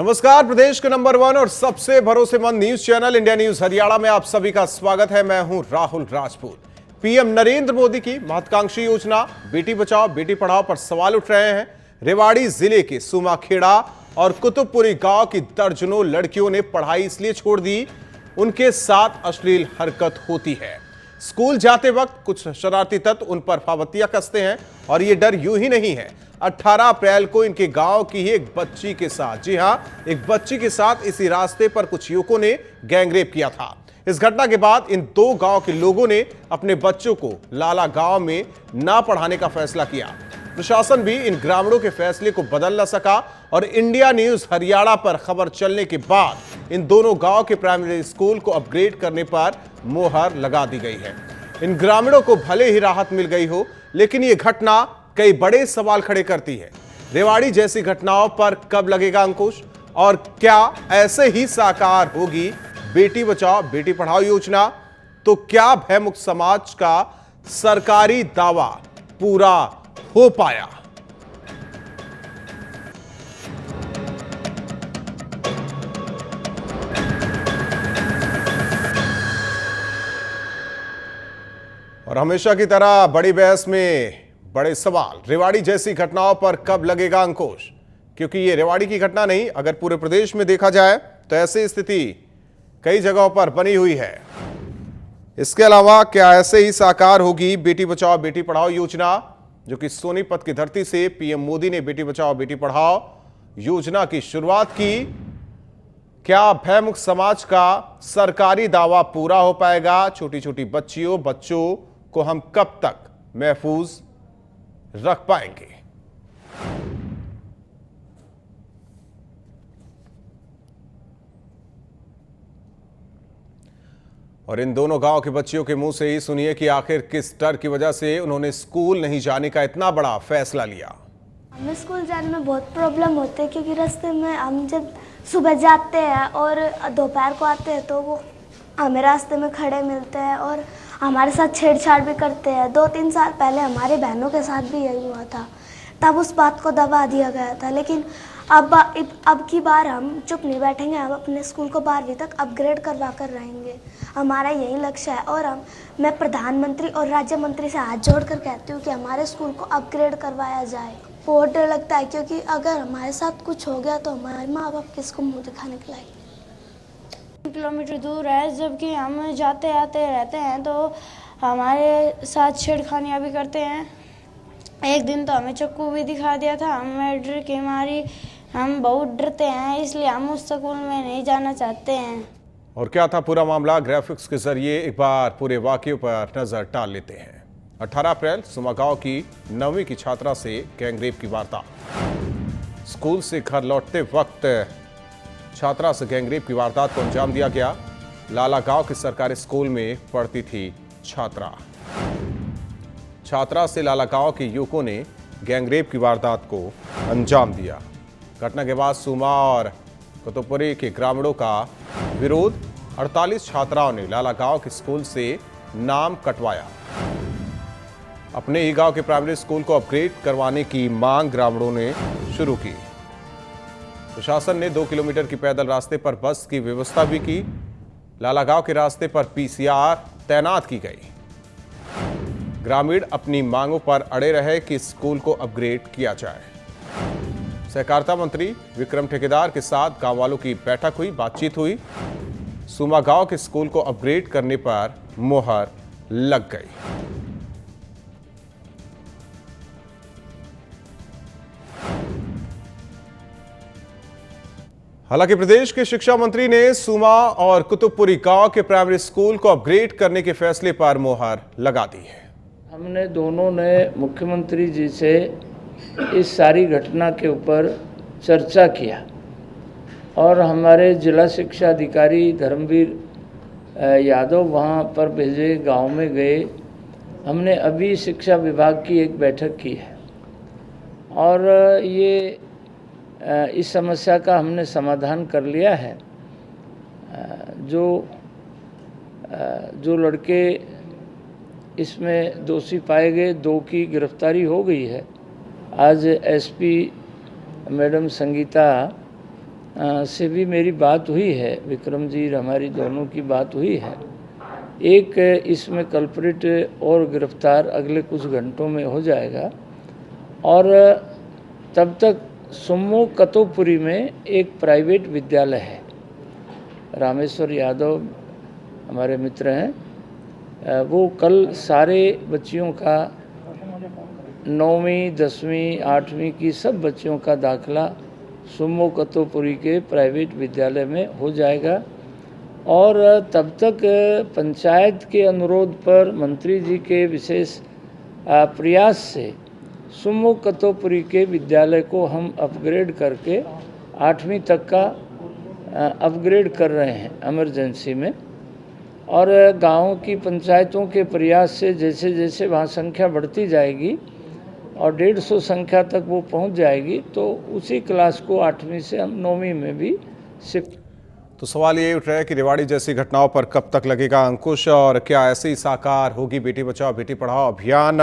नमस्कार, प्रदेश के नंबर 1 और सबसे भरोसेमंद news channel India news Haryana में आप सभी का स्वागत है। मैं हूं राहुल राजपूत। पीएम नरेंद्र मोदी की महत्वाकांक्षी योजना बेटी बचाओ बेटी पढ़ाओ पर सवाल उठ रहे हैं। रेवाड़ी जिले के सुमाखेड़ा और कुतुबपुरी गांव की दर्जनों लड़कियों ने पढ़ाई इसलिए छोड़ दी, उनके साथ अश्लील हरकत होती है। स्कूल जाते वक्त कुछ शरारती तत्व उन पर पाबंदियां कसते हैं और ये डर यूं ही नहीं है। 18 अप्रैल को इनके गांव की ही एक बच्ची के साथ, जी हां, एक बच्ची के साथ इसी रास्ते पर कुछ युवकों ने गैंगरेप किया था। इस घटना के बाद इन दो गांव के लोगों ने अपने बच्चों को लाला गांव में ना पढ़ाने का फैसला किया। प्रशासन भी इन ग्रामीणों के फैसले को बदल न सका और इंडिया न्यूज हरियाणा पर खबर चलने के बाद इन दोनों गांव के प्राइमरी स्कूल को अपग्रेड करने पर मोहर लगा दी गई है। इन ग्रामीणों को भले ही राहत मिल गई हो, लेकिन यह घटना कई बड़े सवाल खड़े करती है। रेवाड़ी जैसी घटनाओं पर कब लगेगा अंकुश और क्या ऐसे ही साकार होगी बेटी बचाओ बेटी पढ़ाओ योजना? तो क्या भयमुक्त समाज का सरकारी दावा पूरा हो पाया? और हमेशा की तरह बड़ी बहस में बड़े सवाल, रेवाड़ी जैसी घटनाओं पर कब लगेगा अंकुश? क्योंकि ये रेवाड़ी की घटना नहीं, अगर पूरे प्रदेश में देखा जाए तो ऐसी स्थिति कई जगहों पर बनी हुई है। इसके अलावा क्या ऐसे ही साकार होगी बेटी बचाओ बेटी पढ़ाओ योजना, जो कि सोनीपत की धरती से पीएम मोदी ने बेटी बचाओ बेटी पढ़ाओ योजना की शुरुआत की? क्या भयमुक्त समाज का सरकारी दावा पूरा हो पाएगा? छोटी छोटी बच्चियों बच्चों को हम कब तक महफूज रख पाएंगे? और इन दोनों गांव के बच्चियों के मुंह से ही सुनिए कि आखिर किस डर की वजह से उन्होंने स्कूल नहीं जाने का इतना बड़ा फैसला लिया। हमें स्कूल जाने में बहुत प्रॉब्लम होती है, क्योंकि रास्ते में हम जब सुबह जाते हैं और दोपहर को आते हैं तो वो हमें रास्ते में खड़े मिलते हैं और हमारे साथ छेड़छाड़ भी करते हैं। 2-3 साल पहले हमारी बहनों के साथ भी यही हुआ था, तब उस बात को दबा दिया गया था। लेकिन अब की बार हम चुप नहीं बैठेंगे, हम अपने स्कूल को 12वीं तक अपग्रेड करवा कर रहेंगे। हमारा यही लक्ष्य है और मैं प्रधानमंत्री और राज्य मंत्री से हाथ जोड़कर कहती हूँ कि हमारे स्कूल को अपग्रेड करवाया जाए। बहुत डर लगता है, क्योंकि अगर हमारे साथ कुछ हो गया तो हमारे माँ बाप किसको मुँह दिखाने के लायक। किलोमीटर दूर है, जबकि हम जाते आते रहते हैं तो हमारे साथ छेड़खानियाँ भी करते हैं। एक दिन तो हमें चाकू भी दिखा दिया था। हमें डर के मारी हम बहुत डरते हैं, इसलिए हम उस स्कूल में नहीं जाना चाहते हैं। और क्या था पूरा मामला, ग्राफिक्स के जरिए एक बार पूरे वाकये पर नजर डाल लेते हैं। 18 अप्रैल सुमा गांव की 9वीं की छात्रा से गैंगरेप की वारदात। स्कूल से घर लौटते वक्त छात्रा से गैंगरेप की वारदात को अंजाम दिया गया। लाला गांव के सरकारी स्कूल में पढ़ती थी छात्रा से लाला गांव के युवकों ने गैंगरेप की वारदात को अंजाम दिया। घटना के बाद सुमा और कुतुबपुरी के ग्रामीणों का विरोध। 48 छात्राओं ने लाला गांव के स्कूल से नाम कटवाया। अपने ही गांव के प्राइमरी स्कूल को अपग्रेड करवाने की मांग ग्रामीणों ने शुरू की। प्रशासन ने 2 किलोमीटर की पैदल रास्ते पर बस की व्यवस्था भी की। लाला गांव के रास्ते पर पीसीआर तैनात की गई। ग्रामीण अपनी मांगों पर अड़े रहे कि स्कूल को अपग्रेड किया जाए। सहकारिता मंत्री विक्रम ठेकेदार के साथ गांव वालों की बैठक हुई, बातचीत हुई। सुमा गांव के स्कूल को अपग्रेड करने पर मोहर लग गई। हालांकि प्रदेश के शिक्षा मंत्री ने सुमा और कुतुबपुरी गांव के प्राइमरी स्कूल को अपग्रेड करने के फैसले पर मोहर लगा दी है। हमने दोनों ने मुख्यमंत्री जी से इस सारी घटना के ऊपर चर्चा किया और हमारे जिला शिक्षा अधिकारी धर्मवीर यादव वहाँ पर भेजे, गांव में गए। हमने अभी शिक्षा विभाग की एक बैठक की है और ये इस समस्या का हमने समाधान कर लिया है। जो लड़के इसमें दोषी पाए गए, 2 की गिरफ्तारी हो गई है। आज एसपी मैडम संगीता से भी मेरी बात हुई है, विक्रम जी हमारी दोनों की बात हुई है। एक इसमें कल्प्रिट और गिरफ्तार अगले कुछ घंटों में हो जाएगा और तब तक सुम्मो कतोपुरी में एक प्राइवेट विद्यालय है, रामेश्वर यादव हमारे मित्र हैं, वो कल सारे बच्चियों का 9वीं 10वीं 8वीं की सब बच्चियों का दाखिला सुम्मो कतोपुरी के प्राइवेट विद्यालय में हो जाएगा और तब तक पंचायत के अनुरोध पर मंत्री जी के विशेष प्रयास से सुम्मो कतोपुरी के विद्यालय को हम अपग्रेड करके 8वीं तक का अपग्रेड कर रहे हैं इमरजेंसी में। और गाँव की पंचायतों के प्रयास से जैसे जैसे वहाँ संख्या बढ़ती जाएगी और 150 संख्या तक वो पहुँच जाएगी तो उसी क्लास को 8वीं से हम 9वीं में भी शिफ्ट। तो सवाल ये उठ रहा है कि रेवाड़ी जैसी घटनाओं पर कब तक लगेगा अंकुश और क्या ऐसे ही साकार होगी बेटी बचाओ बेटी पढ़ाओ अभियान।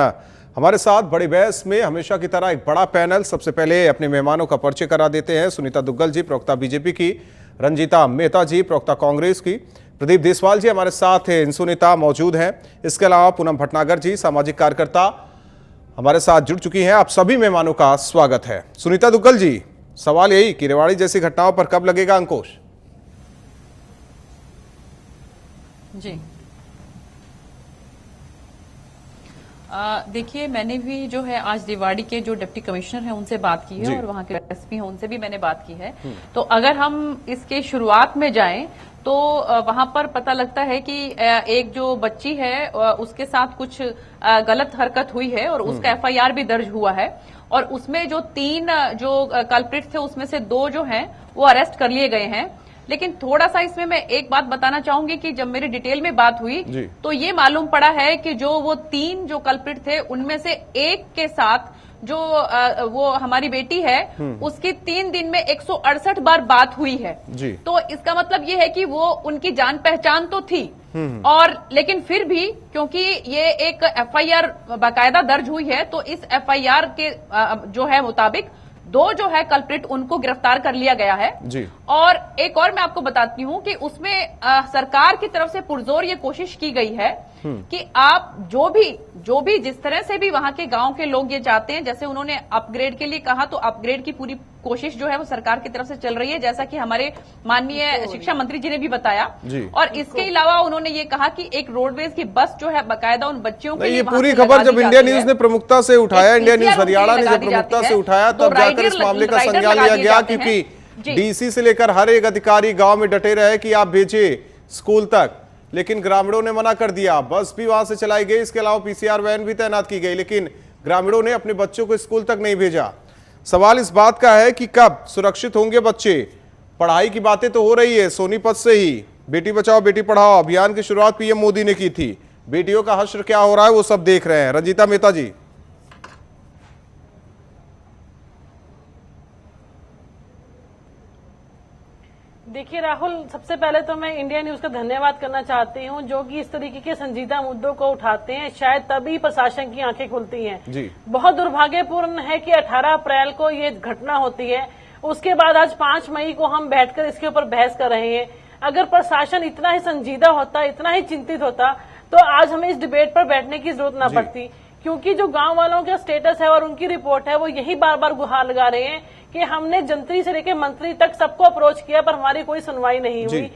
हमारे साथ बड़ी बहस में हमेशा की तरह एक बड़ा पैनल। सबसे पहले अपने मेहमानों का परिचय करा देते हैं। सुनीता दुग्गल जी, प्रवक्ता बीजेपी की, रंजीता मेहता जी, प्रवक्ता कांग्रेस की, प्रदीप देसवाल जी हमारे साथ इंसुनीता मौजूद हैं। इसके अलावा पूनम भटनागर जी, सामाजिक कार्यकर्ता, हमारे साथ जुड़ चुकी हैं। आप सभी मेहमानों का स्वागत है। सुनीता दुग्गल जी, सवाल यही कि रेवाड़ी जैसी घटनाओं पर कब लगेगा अंकुश? जी देखिए, मैंने भी जो है आज रेवाड़ी के जो डिप्टी कमिश्नर हैं उनसे बात की है और वहां के एसपी हैं उनसे भी मैंने बात की है। तो अगर हम इसके शुरुआत में जाएं तो वहां पर पता लगता है कि एक जो बच्ची है उसके साथ कुछ गलत हरकत हुई है और उसका एफआईआर भी दर्ज हुआ है और उसमें जो 3 जो कल्प्रिट थे उसमें से 2 जो हैं वो अरेस्ट कर लिए गए हैं। लेकिन थोड़ा सा इसमें मैं एक बात बताना चाहूंगी कि जब मेरी डिटेल में बात हुई तो ये मालूम पड़ा है कि जो वो 3 जो कल्प्रिट थे उनमें से एक के साथ जो वो हमारी बेटी है उसकी 3 दिन में 168 बार बात हुई है। तो इसका मतलब ये है कि वो उनकी जान पहचान तो थी और लेकिन फिर भी क्योंकि ये एक एफआईआर बाकायदा दर्ज हुई है तो इस एफआईआर के जो है मुताबिक 2 जो है कल्प्रिट उनको गिरफ्तार कर लिया गया है जी। और एक और मैं आपको बताती हूँ कि उसमें सरकार की तरफ से पुरजोर ये कोशिश की गई है कि आप जो भी जिस तरह से भी वहां के गांव के लोग ये चाहते हैं, जैसे उन्होंने अपग्रेड के लिए कहा तो अपग्रेड की पूरी कोशिश जो है वो सरकार की तरफ से चल रही है, जैसा कि हमारे माननीय शिक्षा मंत्री जी ने भी बताया। और इसके अलावा उन्होंने ये कहा कि एक रोडवेज की बस जो है बाकायदा उन बच्चियों के लिए ये पूरी खबर जब इंडिया न्यूज ने प्रमुखता से उठाया, इंडिया न्यूज हरियाणा ने जब प्रमुखता से उठाया तब जाकर इस मामले का संज्ञान लिया गया, क्योंकि डीसी से लेकर हर एक अधिकारी गांव में डटे रहे कि आप भेजिए स्कूल तक, लेकिन ग्रामीणों ने मना कर दिया। बस भी वहां से चलाई गई, इसके अलावा पीसीआर वैन भी तैनात की गई, लेकिन ग्रामीणों ने अपने बच्चों को स्कूल तक नहीं भेजा। सवाल इस बात का है कि कब सुरक्षित होंगे बच्चे। पढ़ाई की बातें तो हो रही है, सोनीपत से ही बेटी बचाओ बेटी पढ़ाओ अभियान की शुरुआत पीएम मोदी ने की थी। बेटियों का हश्र क्या हो रहा है वो सब देख रहे हैं। रंजीता मेहता जी। देखिए राहुल, सबसे पहले तो मैं इंडिया न्यूज का धन्यवाद करना चाहती हूँ जो कि इस तरीके के संजीदा मुद्दों को उठाते हैं। शायद तभी प्रशासन की आंखें खुलती हैं जी। बहुत दुर्भाग्यपूर्ण है कि 18 अप्रैल को ये घटना होती है, उसके बाद आज 5 मई को हम बैठकर इसके ऊपर बहस कर रहे हैं। अगर प्रशासन इतना ही संजीदा होता, इतना ही चिंतित होता तो आज हमें इस डिबेट पर बैठने की जरूरत न पड़ती, क्योंकि जो गांव वालों का स्टेटस है और उनकी रिपोर्ट है वो यही बार बार गुहार लगा रहे हैं कि हमने जंत्री से लेकर मंत्री तक सबको अप्रोच किया पर हमारी कोई सुनवाई नहीं हुई।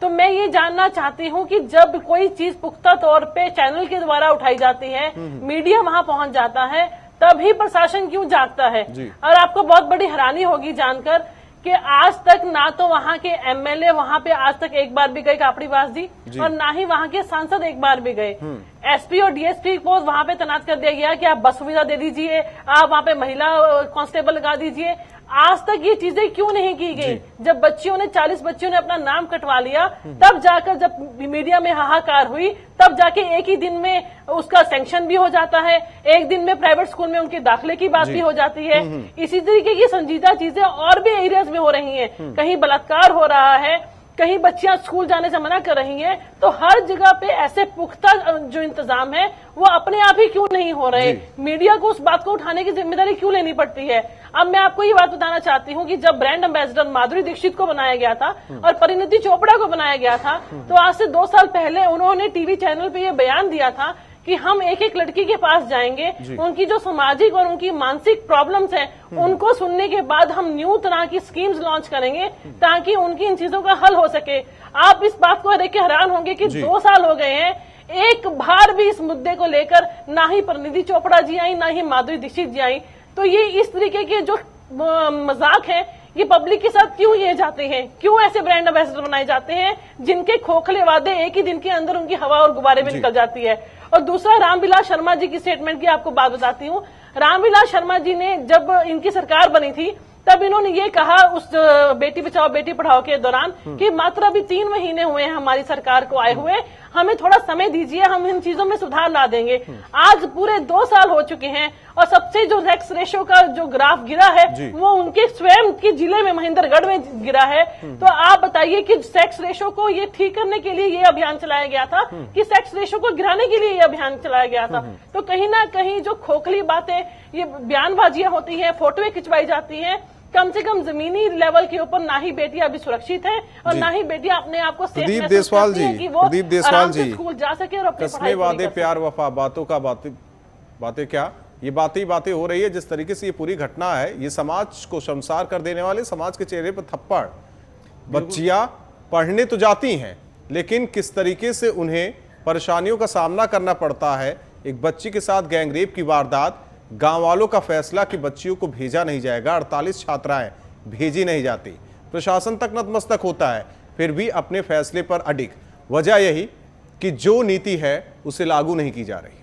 तो मैं ये जानना चाहती हूँ कि जब कोई चीज पुख्ता तौर पे चैनल के द्वारा उठाई जाती है, मीडिया वहां पहुंच जाता है, तभी प्रशासन क्यों जागता है। और आपको बहुत बड़ी हैरानी होगी जानकर कि आज तक ना तो वहां के एमएलए वहां पे आज तक एक बार भी गए कापड़ीवास जी और ना ही वहां के सांसद एक बार भी गए। एसपी और डीएसपी को वहां पे तैनात कर दिया गया कि आप बस सुविधा दे दीजिए, आप वहां पे महिला कांस्टेबल लगा दीजिए। आज तक ये चीजें क्यों नहीं की गई? जब 40 बच्चियों ने अपना नाम कटवा लिया, तब जाकर जब मीडिया में हाहाकार हुई, तब जाके एक ही दिन में उसका सैंक्शन भी हो जाता है, एक दिन में प्राइवेट स्कूल में उनके दाखिले की बात भी हो जाती है। इसी तरीके की संजीदा चीजें और भी एरियाज में हो रही हैं। कहीं बलात्कार हो रहा है, कहीं बच्चियां स्कूल जाने से मना कर रही हैं, तो हर जगह पे ऐसे पुख्ता जो इंतजाम है वो अपने आप ही क्यों नहीं हो रहे? मीडिया को उस बात को उठाने की जिम्मेदारी क्यों लेनी पड़ती है? अब मैं आपको ये बात बताना चाहती हूँ कि जब ब्रांड एम्बेसडर माधुरी दीक्षित को बनाया गया था और परिणीति चोपड़ा को बनाया गया था, तो आज से 2 साल पहले उन्होंने टीवी चैनल पे ये बयान दिया था कि हम एक एक लड़की के पास जाएंगे, उनकी जो सामाजिक और उनकी मानसिक प्रॉब्लम्स हैं उनको सुनने के बाद हम न्यू तरह की स्कीम्स लॉन्च करेंगे ताकि उनकी इन चीजों का हल हो सके। आप इस बात को देख के हैरान होंगे कि 2 साल हो गए हैं, एक बार भी इस मुद्दे को लेकर ना ही परिणीति चोपड़ा जी आई, ना ही माधुरी दीक्षित जी आई। तो ये इस तरीके के जो मजाक है ये पब्लिक के साथ क्यों ये जाते हैं? क्यों ऐसे ब्रांड एम्बेसडर बनाए जाते हैं जिनके खोखले वादे एक ही दिन के अंदर उनकी हवा और गुब्बारे में निकल जाती है? और दूसरा, रामविलास शर्मा जी की स्टेटमेंट की आपको बात बताती हूँ। रामविलास शर्मा जी ने जब इनकी सरकार बनी थी तब इन्होंने ये कहा उस बेटी बचाओ बेटी पढ़ाओ के दौरान कि मात्र अभी 3 महीने हुए हैं हमारी सरकार को आए हुए, हमें थोड़ा समय दीजिए, हम इन चीजों में सुधार ला देंगे। आज पूरे 2 साल हो चुके हैं और सबसे जो सेक्स रेशो का जो ग्राफ गिरा है वो उनके स्वयं के जिले में महेंद्रगढ़ में गिरा है। तो आप बताइए कि सेक्स रेशो को ये ठीक करने के लिए ये अभियान चलाया गया था कि सेक्स रेशो को गिराने के लिए ये अभियान चलाया गया था? तो कहीं ना कहीं जो खोखली बातें, ये बयानबाजियां होती है, फोटोएं खिंचवाई जाती है, कम से कम जमीनी लेवल के ऊपर ना ही बेटियां अभी सुरक्षित है और ना ही बेटियां अपने आप को सेफ प्रदीप महसूस देसवाल करती हैं जी, कि वो प्रदीप देसवाल आराम से जी, स्कूल जा सके और अपनी कस्मे पढ़ाई पूरी वादे कर सके। प्यार वफा बातों का बातें क्या, ये बातें ही बातें हो रही है। जिस तरीके से ये पूरी घटना है, ये समाज को शर्मसार कर देने वाले, समाज के चेहरे पर थप्पड़। बच्चियां पढ़ने तो जाती हैं लेकिन किस तरीके से उन्हें परेशानियों का सामना करना पड़ता है। एक बच्ची के साथ गैंगरेप की वारदात, गांव वालों का फैसला कि बच्चियों को भेजा नहीं जाएगा, 48 छात्राएं भेजी नहीं जाती, प्रशासन तक नतमस्तक होता है, फिर भी अपने फैसले पर अडिग। वजह यही कि जो नीति है उसे लागू नहीं की जा रही।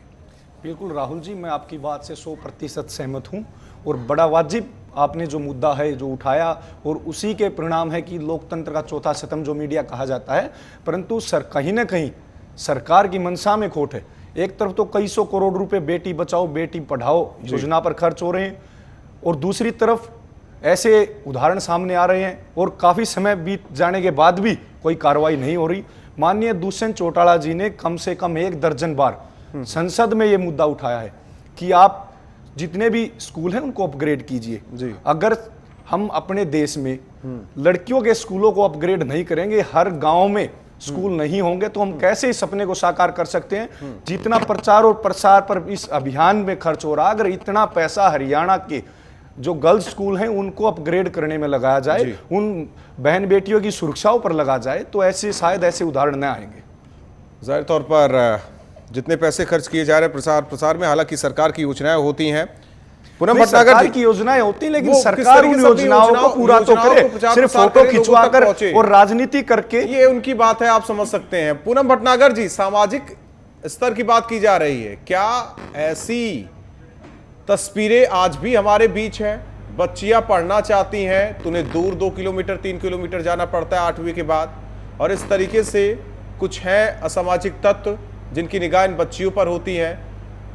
बिल्कुल राहुल जी, मैं आपकी बात से 100% सहमत हूं और बड़ा वाजिब आपने जो मुद्दा है जो उठाया, और उसी के परिणाम है कि लोकतंत्र का चौथा स्तंभ जो मीडिया कहा जाता है, परंतु कहीं ना कहीं सरकार की मंशा में खोट है। एक तरफ तो कई 100 करोड़ रुपए बेटी बचाओ बेटी पढ़ाओ योजना पर खर्च हो रहे हैं और दूसरी तरफ ऐसे उदाहरण सामने आ रहे हैं और काफ़ी समय बीत जाने के बाद भी कोई कार्रवाई नहीं हो रही। माननीय दुष्यंत चौटाला जी ने कम से कम 1 दर्जन बार संसद में ये मुद्दा उठाया है कि आप जितने भी स्कूल हैं उनको अपग्रेड कीजिए। अगर हम अपने देश में लड़कियों के स्कूलों को अपग्रेड नहीं करेंगे, हर गांव में स्कूल नहीं होंगे, तो हम कैसे इस सपने को साकार कर सकते हैं? जितना प्रचार और प्रसार पर इस अभियान में खर्च हो रहा, अगर इतना पैसा हरियाणा के जो गर्ल्स स्कूल हैं उनको अपग्रेड करने में लगाया जाए, उन बहन बेटियों की सुरक्षाओं पर लगा जाए, तो ऐसे शायद ऐसे उदाहरण न आएंगे। जाहिर तौर पर जितने पैसे खर्च किए जा रहे हैं प्रसार में, हालांकि सरकार की योजनाएं होती हैं, पूनम भटनागर की योजनाएं होती हैं, लेकिन सरकार उन योजनाओं को पूरा तो करे, सिर्फ फोटो खिंचवाकर और राजनीति करके, ये उनकी बात है, आप समझ सकते हैं। पूनम भटनागर जी, सामाजिक स्तर की बात की जा रही है, क्या ऐसी तस्वीरें आज भी हमारे बीच हैं? बच्चियां पढ़ना चाहती हैं तो उन्हें दूर 2 किलोमीटर 3 किलोमीटर जाना पड़ता है 8वीं के बाद, और इस तरीके से कुछ हैं असामाजिक तत्व जिनकी निगाह इन बच्चियों पर होती है।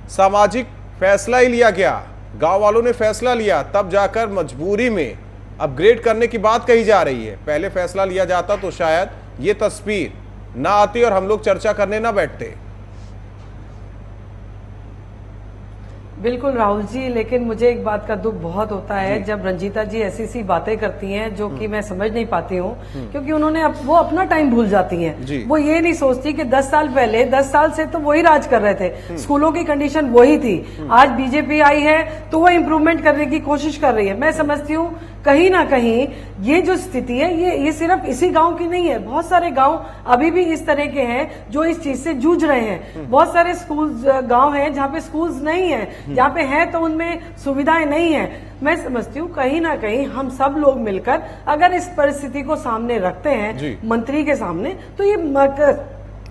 सामाजिक फैसला ही लिया गया, गांव वालों ने फैसला लिया, तब जाकर मजबूरी में अपग्रेड करने की बात कही जा रही है। पहले फैसला लिया जाता तो शायद ये तस्वीर ना आती और हम लोग चर्चा करने ना बैठते। बिल्कुल राहुल जी, लेकिन मुझे एक बात का दुख बहुत होता है जब रंजीता जी ऐसी बातें करती हैं जो कि मैं समझ नहीं पाती हूँ, क्योंकि उन्होंने वो अपना टाइम भूल जाती हैं। वो ये नहीं सोचती कि 10 साल पहले 10 साल से तो वही राज कर रहे थे, स्कूलों की कंडीशन वही थी। आज बीजेपी आई है तो वो इम्प्रूवमेंट करने की कोशिश कर रही है। मैं समझती हूँ कहीं ना कहीं ये जो स्थिति है ये सिर्फ इसी गांव की नहीं है, बहुत सारे गांव अभी भी इस तरह के हैं जो इस चीज से जूझ रहे हैं। बहुत सारे स्कूल गांव हैं जहाँ पे स्कूल्स नहीं है, जहाँ पे है तो उनमें सुविधाएं नहीं है। मैं समझती हूँ कहीं ना कहीं हम सब लोग मिलकर अगर इस परिस्थिति को सामने रखते हैं मंत्री के सामने, तो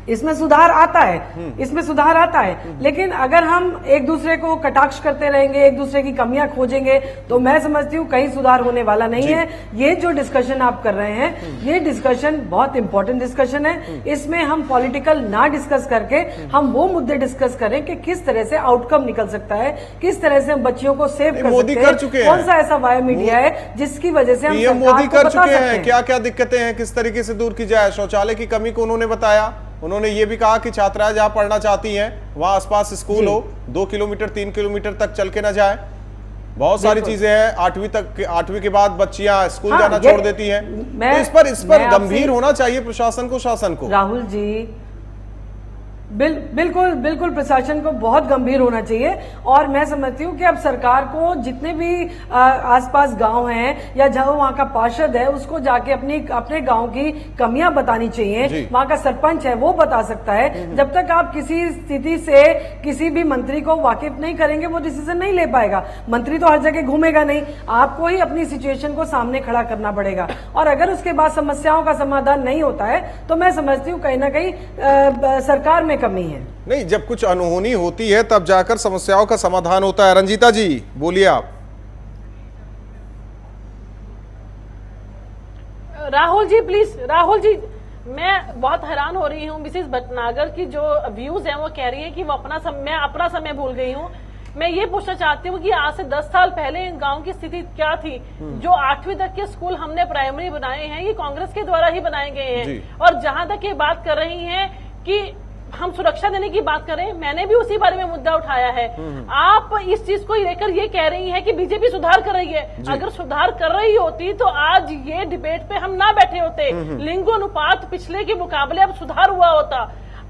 इसमें सुधार आता है, इसमें सुधार आता है। लेकिन अगर हम एक दूसरे को कटाक्ष करते रहेंगे, एक दूसरे की कमियां खोजेंगे, तो मैं समझती हूँ कहीं सुधार होने वाला नहीं है। ये जो डिस्कशन आप कर रहे हैं, ये डिस्कशन बहुत इंपॉर्टेंट डिस्कशन है। इसमें हम पॉलिटिकल ना डिस्कस करके हम वो मुद्दे डिस्कस करें कि किस तरह से आउटकम निकल सकता है, किस तरह से हम बच्चियों को सेव कर मोदी सकते कर हैं, चुके कौन हैं। सा ऐसा वाया मीडिया है जिसकी वजह से हम पीएम सरकार मोदी को कर बता चुके सकते हैं हैं। क्या क्या दिक्कतें हैं, किस तरीके से दूर की जाए। शौचालय की कमी को उन्होंने बताया। उन्होंने ये भी कहा कि छात्राएं जहां पढ़ना चाहती हैं वहां आसपास स्कूल हो, 2 किलोमीटर 3 किलोमीटर तक चल के ना जाए। बहुत सारी चीजें हैं। 8वीं के बाद बच्चियां स्कूल हाँ, जाना छोड़ देती हैं। तो इस पर गंभीर होना चाहिए प्रशासन को, शासन को। राहुल जी बिल्कुल बिल्कुल प्रशासन को बहुत गंभीर होना चाहिए। और मैं समझती हूँ कि अब सरकार को जितने भी आसपास गांव हैं या जहां वहां का पार्षद है, उसको जाके अपने गांव की कमियां बतानी चाहिए। वहां का सरपंच है वो बता सकता है। जब तक आप किसी स्थिति से किसी भी मंत्री को वाकिफ नहीं करेंगे, वो डिसीजन नहीं ले पाएगा। मंत्री तो हर जगह घूमेगा नहीं, आपको ही अपनी सिचुएशन को सामने खड़ा करना पड़ेगा। और अगर उसके बाद समस्याओं का समाधान नहीं होता है, तो मैं समझती हूँ कहीं ना कहीं सरकार में कमी है। नहीं, जब कुछ अनहोनी होती है तब जाकर समस्याओं का समाधान होता है। रंजीता जी बोलिए आप। राहुल जी प्लीज, राहुल जी मैं बहुत हैरान हो रही हूँ। मिसेस भटनागर की जो व्यूज हैं वो कह रही है कि वो मैं अपना समय भूल गई हूँ। मैं ये पूछना चाहती हूँ कि आज से 10 साल पहले इन गांव की स्थिति क्या थी। जो 8वीं तक के स्कूल हमने प्राइमरी बनाए हैं, ये कांग्रेस के द्वारा ही बनाए गए हैं। और जहां तक ये बात कर रही हैं कि हम सुरक्षा देने की बात करें, मैंने भी उसी बारे में मुद्दा उठाया है। आप इस चीज को लेकर ये कह रही हैं कि बीजेपी सुधार कर रही है। अगर सुधार कर रही होती तो आज ये डिबेट पे हम ना बैठे होते। लिंगानुपात पिछले के मुकाबले अब सुधार हुआ होता।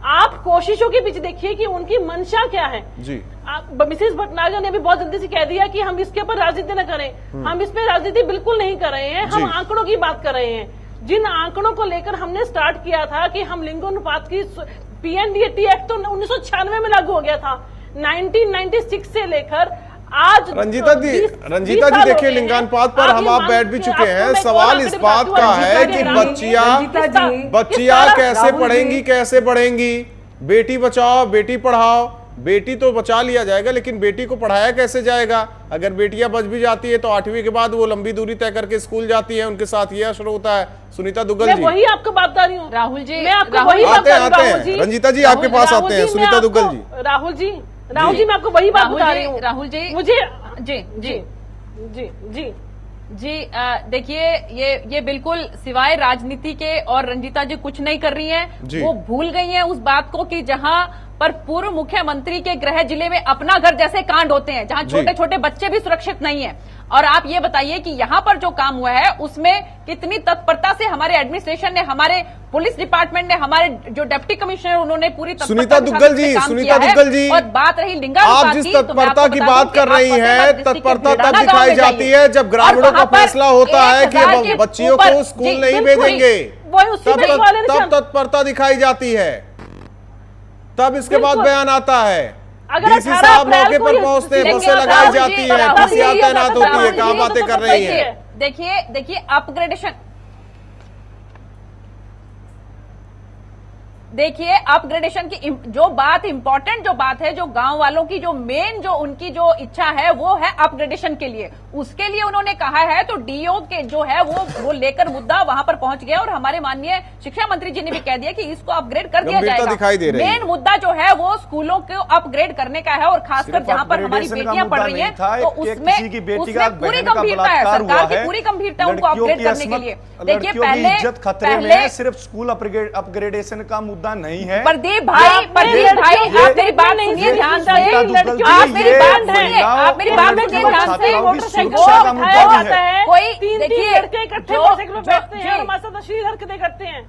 आप कोशिशों के पीछे देखिए कि उनकी मंशा क्या है। मिसेस भटनागर ने भी बहुत जल्दी से कह दिया कि हम इसके ऊपर राजनीति न करें। हम इस पे राजनीति बिल्कुल नहीं कर रहे हैं, हम आंकड़ों की बात कर रहे हैं। जिन आंकड़ों को लेकर हमने स्टार्ट किया था कि हम लिंगानुपात की पीएनडीटी एक्ट तो 1996 में लागू हो गया था। 1996 से लेकर आज रंजीता जी देखिए, लिंगानुपात पर हम आप बैठ भी चुके हैं। सवाल इस बात का है कि बच्चियां कैसे पढ़ेंगी, कैसे बढ़ेंगी। बेटी बचाओ बेटी पढ़ाओ, बेटी तो बचा लिया जाएगा लेकिन बेटी को पढ़ाया कैसे जाएगा। अगर बेटियां बच भी जाती है तो 8वीं के बाद वो लंबी दूरी तय करके स्कूल जाती है, उनके साथ ये असर होता है। सुनीता दुग्गल जी, वही आपको बात बता रही हूँ। राहुल जी, मैं आपको वही बात आते हैं रंजीता जी आपके पास आते हैं। सुनीता दुग्गल जी, राहुल जी मैं आपको वही बात बता रही हूँ। राहुल जी मुझे जी जी जी जी जी देखिए, ये बिल्कुल सिवाय राजनीति के और रंजीता जी कुछ नहीं कर रही हैं। वो भूल गई हैं उस बात को कि जहां पर पूर्व मुख्यमंत्री के गृह जिले में अपना घर जैसे कांड होते हैं, जहां छोटे छोटे बच्चे भी सुरक्षित नहीं हैं। और आप ये बताइए कि यहाँ पर जो काम हुआ है उसमें कितनी तत्परता से हमारे एडमिनिस्ट्रेशन ने, हमारे पुलिस डिपार्टमेंट ने, हमारे जो डिप्टी कमिश्नर उन्होंने पूरी सुनीता दुग्गल जी, और बात रही लिंगानुपात आप जिस तत्परता की बात कर रही हैं, तत्परता तब दिखाई जाती है जब ग्रामीणों का फैसला होता है कि बच्चियों को स्कूल नहीं भेजेंगे, तब तत्परता दिखाई जाती है, तब इसके बाद बयान आता है। डीसी साहब मौके पर पहुंचते, बसें लगाई जाती है, पीसीआर तैनात होती है। कहां बातें कर रही है। देखिए अपग्रेडेशन, देखिए अपग्रेडेशन की जो बात इंपॉर्टेंट जो बात है, जो गांव वालों की जो मेन जो उनकी जो इच्छा है वो है अपग्रेडेशन के लिए। उसके लिए उन्होंने कहा है तो डीओ के जो है वो लेकर मुद्दा वहां पर पहुंच गया और हमारे माननीय शिक्षा मंत्री जी ने भी कह दिया कि इसको अपग्रेड कर दिया जाएगा। मेन मुद्दा जो है वो स्कूलों को अपग्रेड करने का है और खासकर जहां पर हमां बेटियां पढ़ रही हैं तो उसमें पूरी गंभीरता है, सरकार की पूरी गंभीरता उनको अपग्रेड करने के लिए। देखिए पहले सिर्फ स्कूल अपग्रेडेशन का मुद्दा नहीं है। प्रदीप भाई आप मेरी बात नहीं सुनिए ध्यान से, आप मेरी बात सुनिए, आप मेरी बात सुनिए ध्यान से। कोई देखिए लड़के इकट्ठे मोटरसाइकिल पे बैठते हैं, हमारे साथ अश्लील हरकतें करते हैं।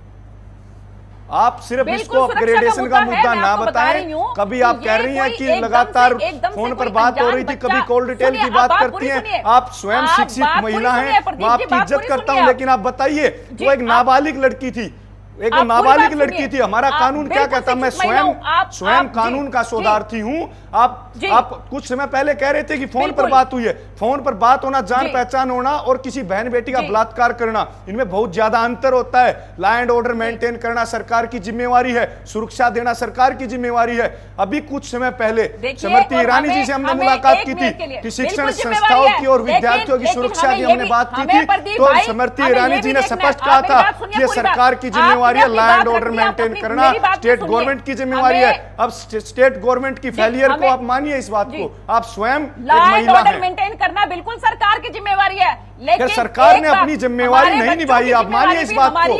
आप सिर्फ इसको अपग्रेडेशन का मुद्दा ना बताएं। कभी आप कह रही हैं कि लगातार फोन पर बात हो रही थी, कभी कॉल डिटेल की बात करती हैं। आप स्वयं शिक्षित महिला हैं, मैं आपकी इज्जत करता हूं, लेकिन आप बताइए, वो एक नाबालिग लड़की थी, एक आप नाबालिग पूरी बात लड़की सुनिए। थी। हमारा आप कानून क्या बिल्कुल कहता है? मैं शिक्षित महिला हूं। स्वयं आप कानून जी, का शोधार्थी हूं। आप जी। कुछ समय पहले कह रहे थे कि फोन पर बिल्कुल। बात हुई है। फोन पर बात होना, जान जी। पहचान होना और किसी बहन बेटी का जी। बलात्कार करना, इनमें बहुत ज्यादा अंतर होता है। लॉ एंड ऑर्डर मेंटेन करना सरकार की जिम्मेवारी है, सुरक्षा देना सरकार की जिम्मेवारी है। अभी कुछ समय पहले स्मृति ईरानी जी से हमने मुलाकात की थी कि शिक्षण संस्थाओं की और विद्यार्थियों की सुरक्षा की हमने बात की थी, तो स्मृति ईरानी जी ने स्पष्ट कहा था कि ये सरकार की जिम्मेवारी है, लॉ एंड ऑर्डर मेंटेन करना स्टेट गवर्नमेंट की जिम्मेवारी है। अब स्टेट गवर्नमेंट की फेलियर को आप मानिए, इस बात को आप स्वयं एक महिला हैं। मेंटेन करना बिल्कुल सरकार की जिम्मेवारी है, लेकिन सरकार ने अपनी जिम्मेवारी नहीं निभाई, आप मानिए इस बात को।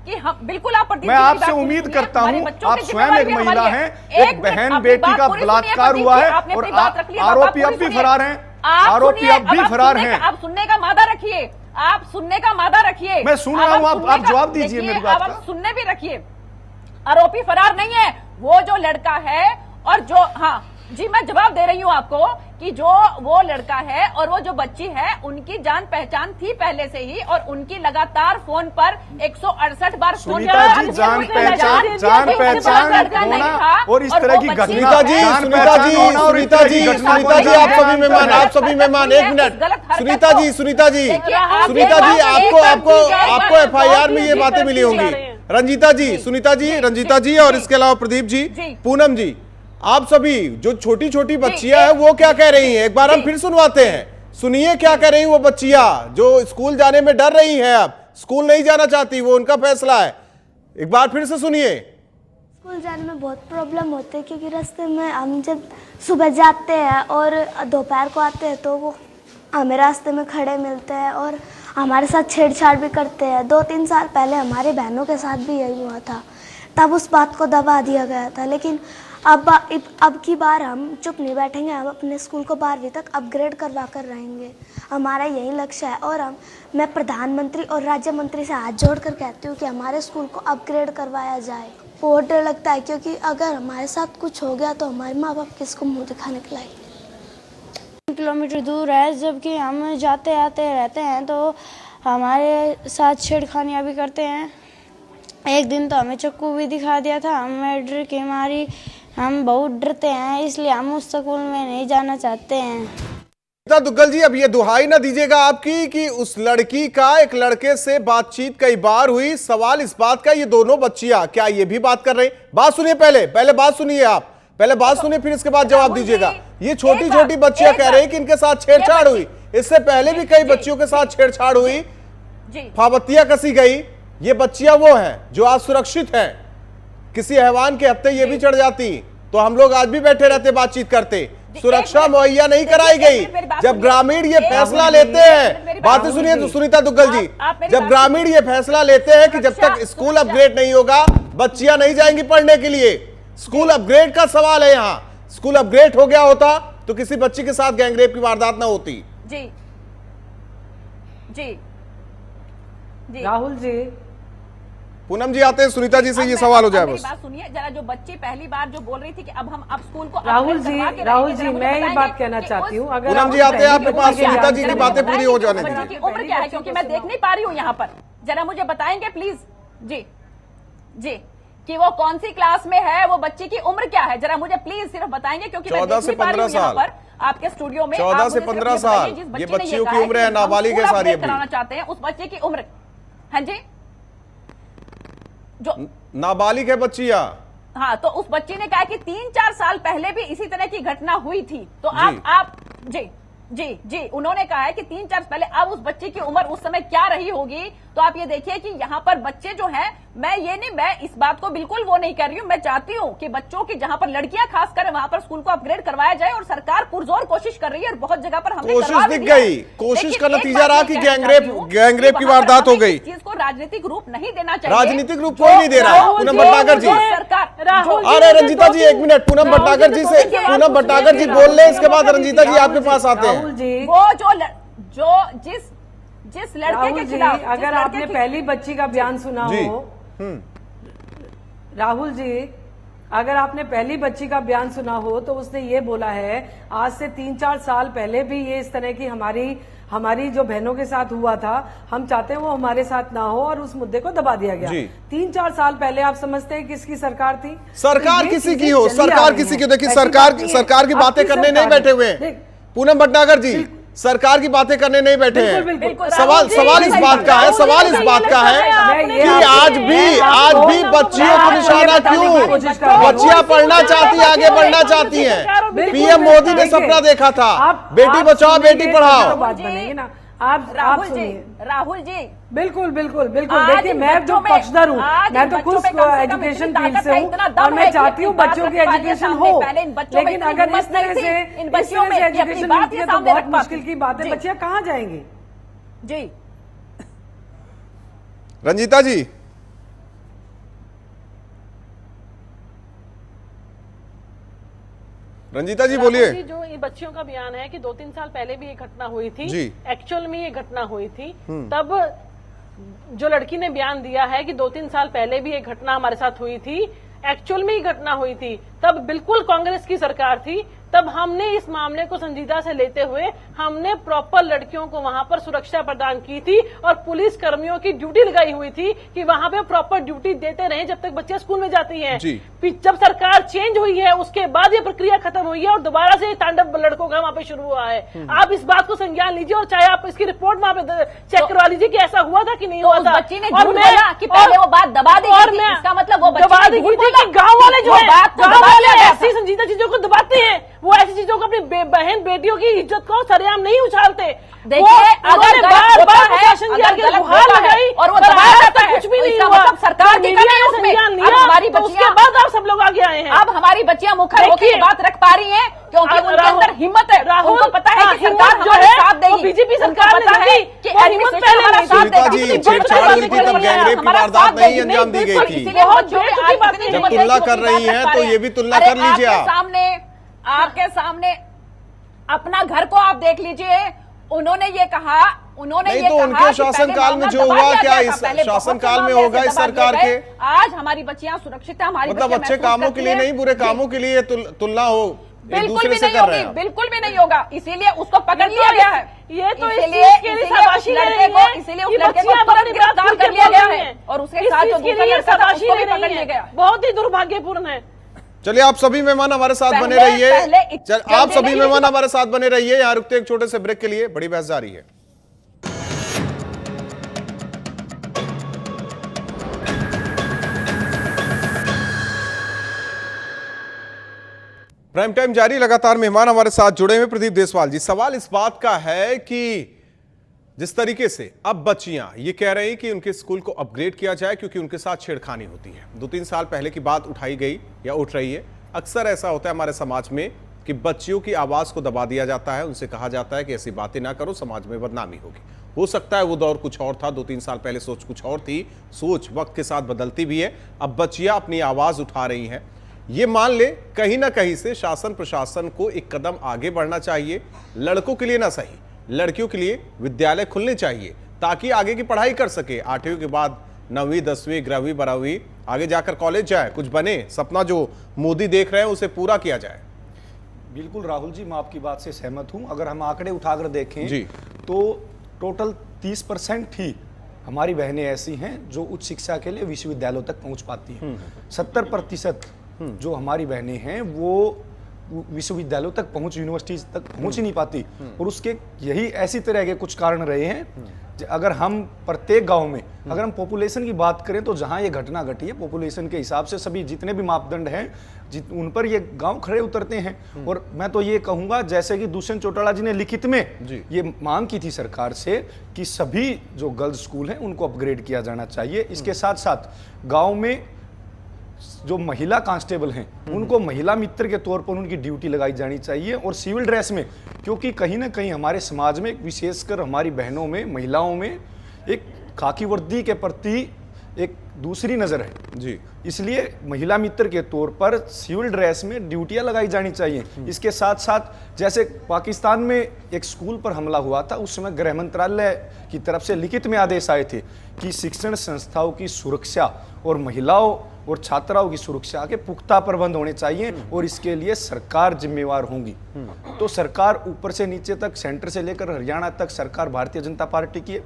कि हम बिल्कुल आप मैं आपसे उम्मीद करता हूं, आप स्वयं एक महिला हैं, एक बहन बेटी का बलात्कार हुआ है और आरोपी अब भी फरार हैं, आरोपी अब भी फरार हैं। आप सुनने का मादा रखिए, आप सुनने का मादा रखिए। मैं सुन रहा हूं, आप जवाब दीजिए मेरी बात का। सुनने भी रखिए। आरोपी फरार नहीं है, वो जो लड़का है और जो, हाँ जी मैं जवाब दे रही हूँ आपको कि जो वो लड़का है और वो जो बच्ची है, उनकी जान पहचान थी पहले से ही और उनकी लगातार फोन पर 168 बार सुनीता जी जान पहचान होना और इस तरह की घटना, सुनीता जी आप सभी मेहमान एक मिनट। सुनीता जी आपको एफआईआर में ये बातें मिली होंगी। रंजीता जी और इसके अलावा प्रदीप जी, पूनम जी, आप सभी जो छोटी छोटी बच्चियां हैं वो क्या कह रही हैं, एक बार हम फिर सुनवाते हैं। सुनिए क्या कह रही वो बच्चियां जो स्कूल जाने में डर रही हैं, अब स्कूल नहीं जाना चाहती, वो उनका फैसला है। एक बार फिर से सुनिए। स्कूल जाने में बहुत प्रॉब्लम होती है क्योंकि रास्ते में हम जब सुबह जाते हैं और दोपहर को आते हैं तो वो हमें रास्ते में खड़े मिलते हैं और हमारे साथ छेड़छाड़ भी करते हैं। 2-3 साल पहले हमारी बहनों के साथ भी यही हुआ था, तब उस बात को दबा दिया गया था। लेकिन अब की बार हम चुप नहीं बैठेंगे, हम अपने स्कूल को 12वीं तक अपग्रेड करवा कर रहेंगे। हमारा यही लक्ष्य है और मैं प्रधानमंत्री और राज्य मंत्री से हाथ जोड़ कर कहती हूँ कि हमारे स्कूल को अपग्रेड करवाया जाए। बहुत डर लगता है क्योंकि अगर हमारे साथ कुछ हो गया तो हमारे माँ बाप किसको मुँह दिखाने के लायक। किलोमीटर दूर है, जबकि हम जाते आते रहते हैं तो हमारे साथ छेड़खानियाँ भी करते हैं। एक दिन तो हमें चाकू भी दिखा दिया था, हमें डर के मारी हम बहुत डरते हैं, इसलिए हम उस स्कूल में नहीं जाना चाहते हैं। दुग्गल जी, अब ये दुहाई ना दीजिएगा आपकी कि उस लड़की का एक लड़के से बातचीत कई बार हुई। सवाल इस बात का, ये दोनों बच्चियां क्या ये भी बात कर रही? बात सुनिए, पहले बात सुनिए, आप पहले बात सुनिए, फिर इसके बाद जवाब दीजिएगा। ये छोटी छोटी बच्चियां कह रही कि इनके साथ छेड़छाड़ हुई, इससे पहले भी कई बच्चियों के साथ छेड़छाड़ हुई, फाबत्तियां कसी गई। ये बच्चियां वो हैं जो आज सुरक्षित हैं, किसी हैवान के हत्थे ये भी चढ़ जाती तो हम लोग आज भी बैठे रहते, बातचीत करते। सुरक्षा मुहैया नहीं कराई गई। जब ग्रामीण ये फैसला लेते हैं, बातें सुनिए तो सुनीता दुग्गल जी, जब ग्रामीण ये फैसला लेते हैं कि जब तक स्कूल अपग्रेड नहीं होगा बच्चियां नहीं जाएंगी पढ़ने के लिए, स्कूल अपग्रेड का सवाल है यहाँ। स्कूल अपग्रेड हो गया होता तो किसी बच्ची के साथ गैंगरेप की वारदात ना होती। जी जी जी राहुल जी, पूनम जी आते हैं, सुनीता जी से ये सवाल हो जाए बस। बात सुनिए जरा, जो बच्ची पहली बार जो बोल रही थी कि अब हम अब स्कूल को राहुल जी मैं ये बात कहना चाहती हूँ, अगर पूनम जी आते हैं आपके पास, सुनीता जी की बातें पूरी हो जाने बच्ची दीजिए। की उम्र क्या है, क्योंकि मैं देख नहीं पा रही हूँ यहाँ पर, जरा मुझे बताएंगे प्लीज जी जी कि वो कौन सी क्लास में है, वो बच्ची की उम्र क्या है, जरा मुझे प्लीज सिर्फ बताएंगे, क्योंकि 14 से 15 साल आपके स्टूडियो में 14 से 15 साल ये बच्चियों की उम्र है, नाबालिग है सारी। कराना चाहते हैं उस बच्चे की उम्र, हाँ जी, जो नाबालिग है बच्चियां। हाँ, तो उस बच्ची ने कहा कि 3-4 साल पहले भी इसी तरह की घटना हुई थी। तो आप जी जी जी उन्होंने कहा है कि 3-4 पहले, अब उस बच्ची की उम्र उस समय क्या रही होगी। तो आप ये देखिए कि यहाँ पर बच्चे जो हैं, मैं इस बात को बिल्कुल वो नहीं कर रही हूँ, मैं चाहती हूँ कि बच्चों की, जहाँ पर लड़कियां खास कर, वहां पर स्कूल को अपग्रेड करवाया जाए और सरकार पुरजोर कोशिश कर रही है और बहुत जगह पर हमने कोशिश दिख गई, कोशिश का नतीजा रहा कि गैंगरेप की वारदात हो गई। चीज को राजनीतिक रूप नहीं देना चाहिए, राजनीतिक रूप कोई नहीं दे रहा है। पूनम भट्टागर जी, सरकार, अरे रंजीता जी एक मिनट, पूनम भट्टागर जी से, पूनम भट्टागर जी बोल ले, इसके बाद रंजीता जी आपके पास आते हैं। वो जो जिस लड़के के खिलाफ, अगर आपने पहली बच्ची का बयान सुना हो, राहुल जी, अगर आपने पहली बच्ची का बयान सुना हो तो उसने ये बोला है आज से 3-4 साल पहले भी ये इस तरह की हमारी जो बहनों के साथ हुआ था, हम चाहते हैं वो हमारे साथ ना हो और उस मुद्दे को दबा दिया गया। 3-4 साल पहले आप समझते हैं किसकी सरकार थी? सरकार तो किसी की हो, सरकार किसी की, देखिए सरकार की बातें करने नहीं बैठे हुए हैं पूनम भटनागर जी, सरकार की बातें करने नहीं बैठे हैं। सवाल इस बात का है, सवाल इस बात का है कि आज भी बच्चियों को निशाना क्यों? बच्चियां पढ़ना चाहती हैं, आगे बढ़ना चाहती हैं। पीएम मोदी ने सपना देखा था, बेटी बचाओ बेटी पढ़ाओ। बात बनेगी ना। आप राहुल जी बिल्कुल देखिए, मैं जो पक्षधर हूँ, मैं तो खुद एजुकेशन फील्ड से हूँ और मैं चाहती हूँ बच्चों की एजुकेशन हो, लेकिन अगर इस तरह से एजुकेशन मिलती है तो बहुत मुश्किल की बात है। बच्चियां कहाँ जाएंगी? जी रंजीता जी, रंजीता जी बोलिए। जो ये बच्चियों का बयान है कि 2-3 साल पहले भी ये घटना हुई थी, एक्चुअल में ये घटना हुई थी, तब जो लड़की ने बयान दिया है कि 2-3 साल पहले भी ये घटना हमारे साथ हुई थी, एक्चुअल में ही घटना हुई थी, तब बिल्कुल कांग्रेस की सरकार थी। तब हमने इस मामले को संजीदा से लेते हुए हमने प्रॉपर लड़कियों को वहां पर सुरक्षा प्रदान की थी और पुलिस कर्मियों की ड्यूटी लगाई हुई थी कि वहां पे प्रॉपर ड्यूटी देते रहे जब तक बच्चे स्कूल में जाती हैं। जब सरकार चेंज हुई है उसके बाद ये प्रक्रिया खत्म हुई है और दोबारा से तांडव लड़कों का वहां पे शुरू हुआ है। आप इस बात को संज्ञान लीजिए और चाहे आप इसकी रिपोर्ट वहां पे चेक करवा लीजिए कि ऐसा हुआ था कि नहीं हुआ था। बच्ची ने झूठ बोला कि पहले वो बात दबा दी थी, इसका मतलब वो दबा दी थी कि गाँव वाले जो है, गाँव वाले ऐसी संजीदा चीजों को दबाते हैं, वो ऐसी चीजों को अपनी बहन बेटियों की इज्जत को सरेआम नहीं उछालते। देखिए, अगर बार प्रशासन की आगे गुहार लगाई और वो दबाया जाता है, कुछ भी नहीं इसका हुआ। मतलब सरकार की कमी है उसमें। अब हमारी उसके बच्चियां, बाद आप सब लोग आगे आए हैं। अब हमारी बच्चियां मुखर होकर ये बात रख पा रही हैं क्योंकि उनके अंदर हिम्मत है। उनको पता है कि सरकार हमारे साथ देगी, बीजेपी सरकार पता है कि एडमिनिस्ट्रेशन हमारा साथ देगी। छेड़छाड़ हुई थी तब गैंगरेप की वारदात नहीं अंजाम दी गई थी। जब तुलना कर रही हैं तो ये भी तुलना कर लीजिए। आपके सामने अपना घर को आप देख लीजिए। उन्होंने ये कहा, नहीं तो उनके शासनकाल में जो हुआ क्या इस शासनकाल में होगा इस सरकार के? आज हमारी बच्चियां सुरक्षित है, हमारी मतलब अच्छे कामों के लिए नहीं, बुरे कामों के लिए तुलना हो बिल्कुल भी नहीं होगी, बिल्कुल भी नहीं होगा। इसीलिए उसको पकड़ लिया गया है। ये तो इसीलिए उस लड़के को तुरंत गिरफ्तार कर लिया गया है और उसके साथ जो दूसरा लड़का था उसको भी पकड़ लिया गया। बहुत ही दुर्भाग्यपूर्ण है। चलिए, आप सभी मेहमान हमारे साथ बने रहिए। आप सभी मेहमान हमारे साथ बने रहिए। यहाँ रुकते एक छोटे से ब्रेक के लिए, बड़ी बहस जारी है। प्राइम टाइम जारी, लगातार मेहमान हमारे साथ जुड़े हुए। प्रदीप देसवाल जी, सवाल इस बात का है कि जिस तरीके से अब बच्चियां ये कह रही हैं कि उनके स्कूल को अपग्रेड किया जाए क्योंकि उनके साथ छेड़खानी होती है। 2-3 साल पहले की बात उठाई गई या उठ रही है। अक्सर ऐसा होता है हमारे समाज में कि बच्चियों की आवाज को दबा दिया जाता है, उनसे कहा जाता है कि ऐसी बातें ना करो, समाज में बदनामी होगी। हो सकता है वो दौर कुछ और था, 2-3 साल पहले सोच कुछ और थी। सोच वक्त के साथ बदलती भी है। अब बच्चियां अपनी आवाज उठा रही हैं। ये मान ले कहीं ना कहीं से शासन प्रशासन को एक कदम आगे बढ़ना चाहिए। लड़कों के लिए ना सही, लड़कियों के लिए विद्यालय खुलने चाहिए ताकि आगे की पढ़ाई कर सके। 8वीं के बाद 9वीं 10वीं 11वीं 12वीं आगे जाकर कॉलेज जाए, कुछ बने, सपना जो मोदी देख रहे हैं उसे पूरा किया जाए। बिल्कुल राहुल जी, मैं आपकी बात से सहमत हूं। अगर हम आंकड़े उठाकर देखें जी, तो टोटल 30% ही हमारी बहनें ऐसी हैं जो उच्च शिक्षा के लिए विश्वविद्यालयों तक पहुंच पाती हैं। 70% जो हमारी बहनें हैं वो विश्वविद्यालयों तक पहुंच, यूनिवर्सिटी तक पहुंच ही नहीं पाती। और उसके यही ऐसी तरह के कुछ कारण रहे हैं। अगर हम प्रत्येक गांव में अगर हम पॉपुलेशन की बात करें तो जहां ये घटना घटी है, पॉपुलेशन के हिसाब से सभी जितने भी मापदंड हैं उन पर ये गांव खड़े उतरते हैं। और मैं तो ये कहूंगा, जैसे कि दुष्यंत चौटाला जी ने लिखित में ये मांग की थी सरकार से कि सभी जो गर्ल्स स्कूल हैं उनको अपग्रेड किया जाना चाहिए। इसके साथ साथ गाँव में जो महिला कांस्टेबल हैं उनको महिला मित्र के तौर पर उनकी ड्यूटी लगाई जानी चाहिए। और सिविल ड्रेस में, क्योंकि कहीं ना कहीं हमारे समाज में, विशेषकर हमारी बहनों में, महिलाओं में एक खाकी वर्दी के प्रति एक दूसरी नज़र है जी। इसलिए महिला मित्र के तौर पर सिविल ड्रेस में ड्यूटियां लगाई जानी चाहिए। इसके साथ साथ जैसे पाकिस्तान में एक स्कूल पर हमला हुआ था, उस समय गृह मंत्रालय की तरफ से लिखित में आदेश आए थे कि शिक्षण संस्थाओं की सुरक्षा और महिलाओं और छात्राओं की सुरक्षा के पुख्ता प्रबंध होने चाहिए और इसके लिए सरकार जिम्मेवार होगी। तो सरकार ऊपर से नीचे तक, सेंटर से लेकर हरियाणा तक सरकार भारतीय जनता पार्टी की है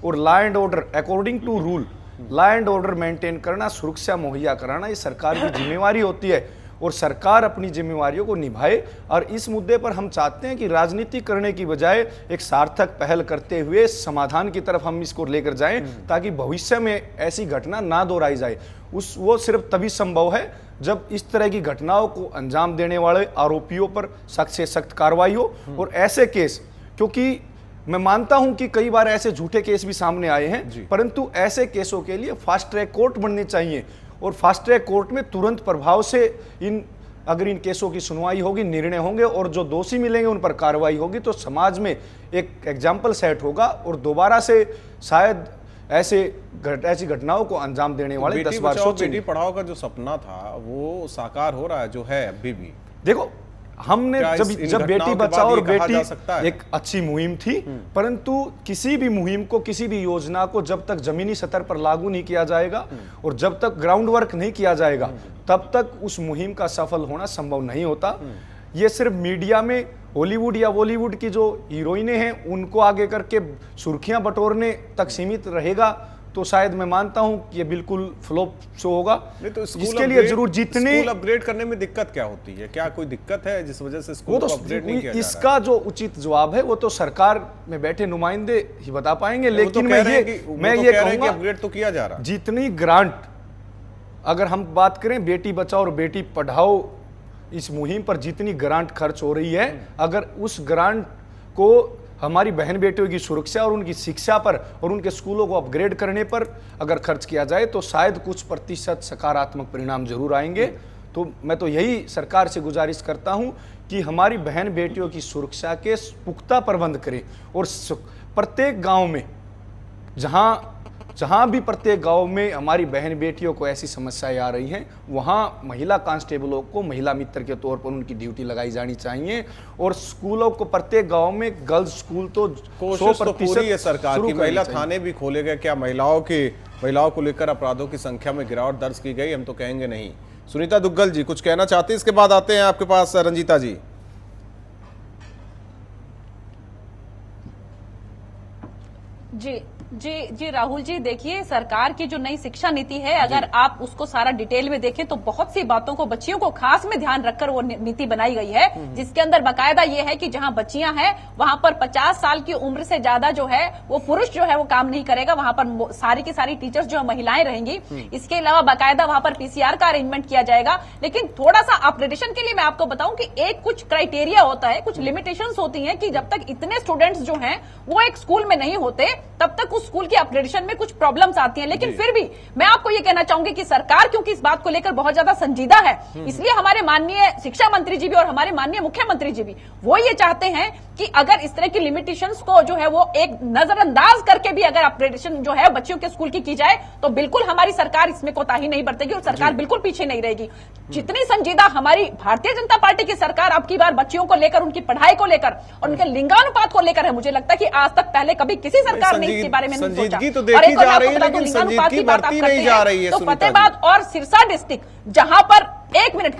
और law and order according to rule law and order maintain करना, सुरक्षा मुहैया कराना ये सरकार की जिम्मेवारी होती है और सरकार अपनी जिम्मेवारियों को निभाए। और इस मुद्दे पर हम चाहते हैं कि राजनीति करने की बजाय एक सार्थक पहल करते हुए समाधान की तरफ हम इसको लेकर जाएं ताकि भविष्य में ऐसी घटना ना दोहराई जाए। वो सिर्फ तभी संभव है जब इस तरह की घटनाओं को अंजाम देने वाले आरोपियों पर सख्त से सख्त कार्रवाई हो। और ऐसे केस, क्योंकि मैं मानता हूं कि कई बार ऐसे झूठे केस भी सामने आए हैं, परंतु ऐसे केसों के लिए फास्ट ट्रैक कोर्ट बनने चाहिए और फास्ट ट्रैक कोर्ट में तुरंत प्रभाव से अगर इन केसों की सुनवाई होगी, निर्णय होंगे और जो दोषी मिलेंगे उन पर कार्रवाई होगी तो समाज में एक एग्जाम्पल सेट होगा और दोबारा से शायद ऐसी घटनाओं को अंजाम देने वाले 10 बार सोचेंगे। बेटी पढ़ाओ का जो सपना था वो साकार हो रहा है जो है अभी भी। देखो, हमने जब बेटी बचाओ और बेटी एक अच्छी मुहिम थी, परंतु किसी भी मुहिम को, किसी भी योजना को जब तक जमीनी स्तर पर लागू नहीं किया जाएगा और जब तक ग्राउंड वर्क नहीं किया जाएगा तब तक उस मुहिम का सफल होना संभव नहीं होता। ये सिर्फ मीडिया में हॉलीवुड या बॉलीवुड की जो हीरोइनें हैं उनको आगे करके सुर्खियां बटोरने तक सीमित रहेगा तो शायद मैं मानता हूं कि ये बिल्कुल फ्लॉप शो होगा। नहीं तो इसके लिए जरूर जितने स्कूल अपग्रेड करने में दिक्कत क्या होती है? क्या कोई दिक्कत है जिस वजह से स्कूल को अपग्रेड नहीं किया जा रहा है? इसका जो उचित जवाब है वो तो सरकार में बैठे नुमाइंदे ही बता पाएंगे, लेकिन मैं ये कहूंगा अपग्रेड तो किया जा रहा है। जितनी ग्रांट, अगर हम बात करें बेटी बचाओ और बेटी पढ़ाओ इस मुहिम पर जितनी ग्रांट खर्च हो रही है, अगर उस ग्रांट को हमारी बहन बेटियों की सुरक्षा और उनकी शिक्षा पर और उनके स्कूलों को अपग्रेड करने पर अगर खर्च किया जाए तो शायद कुछ प्रतिशत सकारात्मक परिणाम जरूर आएंगे। तो मैं तो यही सरकार से गुजारिश करता हूं कि हमारी बहन बेटियों की सुरक्षा के पुख्ता प्रबंध करें और प्रत्येक गांव में जहां भी प्रत्येक गांव में हमारी बहन बेटियों को ऐसी समस्याएं आ रही हैं वहां महिला कांस्टेबलों को महिला मित्र के तौर पर उनकी ड्यूटी लगाई जानी चाहिए और स्कूलों को प्रत्येक गांव में गर्ल्स स्कूल तो 100% है सरकार की। महिला थाने भी खोले गए, क्या महिलाओं को लेकर अपराधों की संख्या में गिरावट दर्ज की गई? हम तो कहेंगे नहीं। सुनीता दुग्गल जी कुछ कहना चाहते हैं, इसके बाद आते हैं आपके पास रंजीता जी। जी राहुल जी, देखिए सरकार की जो नई शिक्षा नीति है, अगर आप उसको सारा डिटेल में देखें तो बहुत सी बातों को, बच्चियों को खास में ध्यान रखकर वो नीति बनाई गई है, जिसके अंदर बाकायदा ये है कि जहां बच्चियां हैं वहां पर 50 साल की उम्र से ज्यादा जो है वो पुरुष जो है वो काम नहीं करेगा, वहां पर सारी की सारी टीचर्स जो है महिलाएं रहेंगी। इसके अलावा बाकायदा वहां पर पीसीआर का अरेंजमेंट किया जाएगा। लेकिन थोड़ा सा अपग्रेडेशन के लिए मैं आपको बताऊं कि एक कुछ क्राइटेरिया होता है, कुछ लिमिटेशंस होती हैं कि जब तक इतने स्टूडेंट्स जो हैं वो एक स्कूल में नहीं होते तब तक उस स्कूल की अपग्रेडेशन में कुछ प्रॉब्लम्स आती हैं। लेकिन फिर भी मैं आपको ये कहना चाहूंगी कि सरकार क्योंकि इस बात को लेकर बहुत ज्यादा संजीदा है, इसलिए हमारे माननीय शिक्षा मंत्री जी भी और हमारे माननीय मुख्यमंत्री जी भी वो ये चाहते हैं कि अगर इस तरह की लिमिटेशंस को जो है वो एक नजरअंदाज करके भी अगर अपग्रेडेशन जो है बच्चियों के स्कूल की जाए तो बिल्कुल हमारी सरकार इसमें कोताही नहीं बरतेगी और सरकार बिल्कुल पीछे नहीं रहेगी। जितनी संजीदा हमारी भारतीय जनता पार्टी की सरकार अब की बार बच्चियों को लेकर, उनकी पढ़ाई को लेकर और उनके लिंगानुपात को लेकर है, मुझे लगता है कि आज तक पहले कभी किसी सरकार ने इसके बारे में नहीं सोचा। संजीदगी तो देखी जा रही है लेकिन संजीदगी बढ़ती नहीं जा रही है। तो फतेहाबाद और सिरसा डिस्ट्रिक्ट जहां पर एक मिनट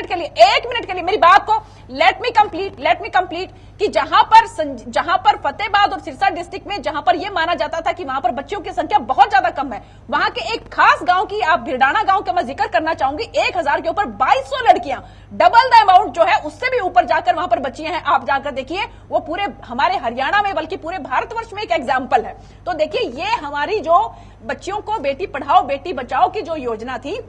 के लिए मेरी बात को लेट मी कंप्लीट कि जहां पर फतेहाबाद और सिरसा डिस्ट्रिक्ट में जहां पर यह माना जाता था कि वहां पर बच्चियों की संख्या बहुत ज्यादा कम है, वहां के एक खास गांव की, आप भिरडाना गांव का मैं जिक्र करना चाहूंगी, 1000 के ऊपर 2200 लड़कियां, डबल द अमाउंट जो है उससे भी ऊपर जाकर वहां पर बच्चियां हैं। आप जाकर देखिए, वो पूरे हमारे हरियाणा में बल्कि पूरे भारतवर्ष में एक एग्जाम्पल है। तो देखिए, ये हमारी जो बच्चियों को बेटी पढ़ाओ बेटी बचाओ की जो योजना थी,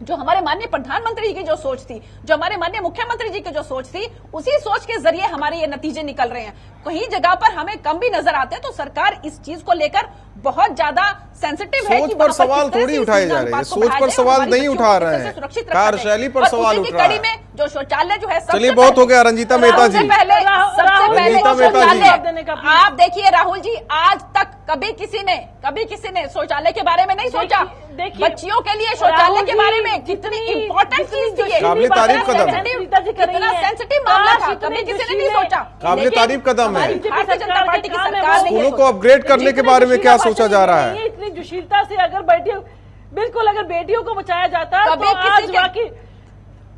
जो हमारे माननीय प्रधानमंत्री जी की जो सोच थी, जो हमारे माननीय मुख्यमंत्री जी की जो सोच थी, उसी सोच के जरिए हमारे ये नतीजे निकल रहे हैं। कहीं जगह पर हमें कम भी नजर आते हैं तो सरकार इस चीज को लेकर बहुत ज्यादा सेंसिटिव है। सोच पर सवाल थोड़ी उठाए जा रहे हैं, सोच पर सवाल नहीं उठा रहे हैं, कार्यशैली पर सवाल उठ रहा है। जो शौचालय जो है, चलिए बहुत हो गया रंजीता मेहता जी। रंजीता मेहता जी, आप देखिए राहुल जी, आज तक कभी किसी ने शौचालय के बारे में नहीं सोचा। बच्चियों के लिए शौचालय के बारे में कितनी इंपॉर्टेंट चीज थी, काबिल तारीफ कदम, कितना सेंसिटिव मामला था, कभी किसी ने नहीं सोचा। काबिल तारीफ कदम है। भारतीय जनता पार्टी की सरकार स्कूलों को अपग्रेड करने के बारे में क्या सोचा जा रहा है? इतनी जुशीलता से अगर बिल्कुल अगर बेटियों को बचाया जाता कभी तो किसी आज के- बाकी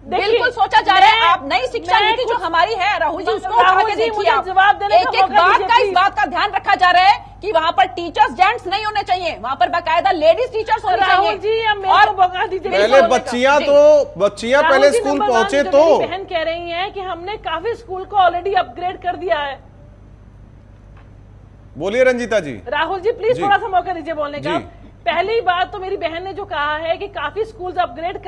बिल्कुल सोचा जा रहा है। आप नई शिक्षा नीति जो हमारी है राहुल जी, उसको उठा के देखिए आप। जवाब देने एक एक बात का इस बात का ध्यान रखा जा रहा है कि वहां पर टीचर्स जेंट्स नहीं होने चाहिए, वहां पर बाकायदा लेडीज टीचर्स होने चाहिए। राहुल जी अब मेरे को मौका दीजिए। पहले बच्चियां पहले स्कूल पहुंचे तो बहन कह रही हैं कि हमने काफी स्कूल को ऑलरेडी अपग्रेड कर दिया है। बोलिए रंजीता जी। राहुल जी प्लीज जी। थोड़ा सा मौका दीजिए बोलने का। जी। पहली बात तो मेरी बहन ने जो कहा है कि काफी स्कूल्स अपग्रेड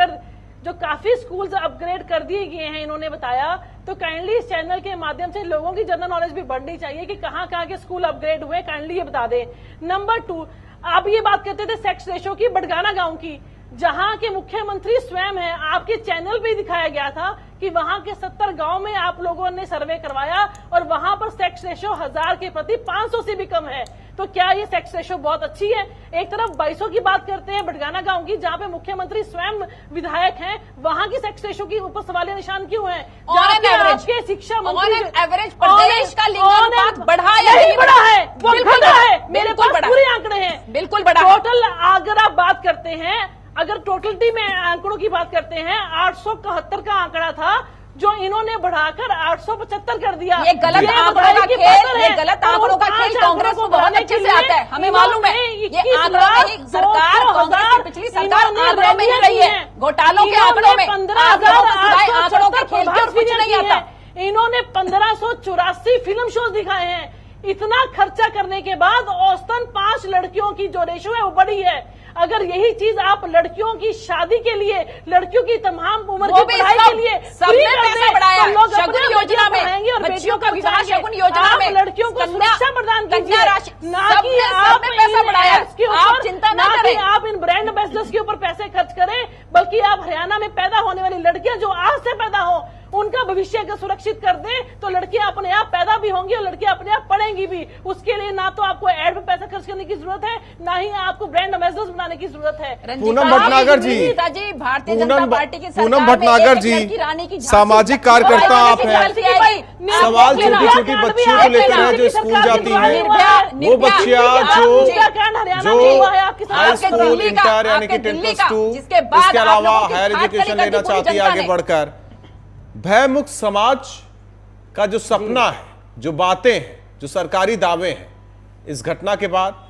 कर दिए गए हैं, इन्होंने बताया, तो काइंडली इस चैनल के माध्यम से लोगों की जनरल नॉलेज भी बढ़नी चाहिए कि कहां कहां के स्कूल अपग्रेड हुए, काइंडली ये बता दें। नंबर 2, आप ये बात करते थे सेक्स रेशो की बडगाना गांव की, जहां के मुख्यमंत्री स्वयं हैं, आपके चैनल पे दिखाया गया था कि वहां के 70 गांव में आप लोगों ने सर्वे करवाया और वहां पर सेक्स रेशो 1000 के प्रति 500 से भी कम है। तो क्या ये सेक्स रेशो बहुत अच्छी है? एक तरफ 2200 की बात करते हैं बडगाना गांव की, जहां पे मुख्यमंत्री स्वयं विधायक हैं, वहां की सेक्स रेशो की ऊपर सवालिया निशान क्यों है? आपके शिक्षा मंत्री एवरेज प्रदेश का लिंगानुपात बढ़ा या नहीं बढ़ा है? वो घटा है। मेरे पास बढ़ा। पूरे आंकड़े हैं। बिल्कुल बढ़ा। टोटल अगर आप बात करते हैं, अगर टोटलिटी में आंकड़ों की बात करते हैं, 871 का आंकड़ा था जो इन्होंने बढ़ाकर 875 कर दिया। ये गलत आंकड़ों का खेल, ये गलत आंकड़ों का खेल कांग्रेस को बहुत अच्छे से आता है, हमें मालूम है। ये आंकड़ों में ही सरकार, कांग्रेस की पिछली सरकार आंकड़ों में ही रही है, घोटालों के आंकड़ों में, आंकड़ों का सिवाय आंकड़ों के खेल के और कुछ नहीं आता। इन्होंने 1584 फिल्म शोज दिखाए हैं। इतना खर्चा करने के बाद औसतन 5 लड़कियों की जो रेशो है वो बड़ी है। अगर यही चीज आप लड़कियों की शादी के लिए, लड़कियों की तमाम उम्र की पढ़ाई के लिए सबने पैसा बढ़ाया, लोग शगुन योजना में, बच्चियों का विवाह शगुन योजना में, लड़कियों को सुरक्षा प्रदान कीजिए, ना कि सबने आप पैसा बढ़ाया। आप चिंता ना करें, आप इन ब्रांड एम्बेसडर्स के ऊपर पैसे खर्च करें, बल्कि आप हरियाणा में पैदा होने वाली लड़कियां जो आज से पैदा हो उनका भविष्य को सुरक्षित कर दें, तो लड़कियां अपने आप पैदा भी होंगी और लड़कियां अपने आप पढ़ेंगी भी। उसके लिए ना तो आपको एड पे पैसा खर्च करने की जरूरत है, ना ही आपको ब्रांड एम्बेसडर्स बनाने की जरूरत है। पूनम भटनागर जी, भारतीय जनता पार्टी की सरकार पूनम भटनागर जी सामाजिक कार्यकर्ता आप हैं, सवाल छोटी छोटी बच्चियों को लेकर है जो स्कूल जाती हैं, वो बच्चियां जो हाई स्कूल, इंटर यानी कि 10 प्लस 2 इसके अलावा हायर एजुकेशन लेना चाहती है आगे बढ़कर, भयमुक्त समाज का जो सपना है, जो बातें हैं, जो सरकारी दावे हैं, इस घटना के बाद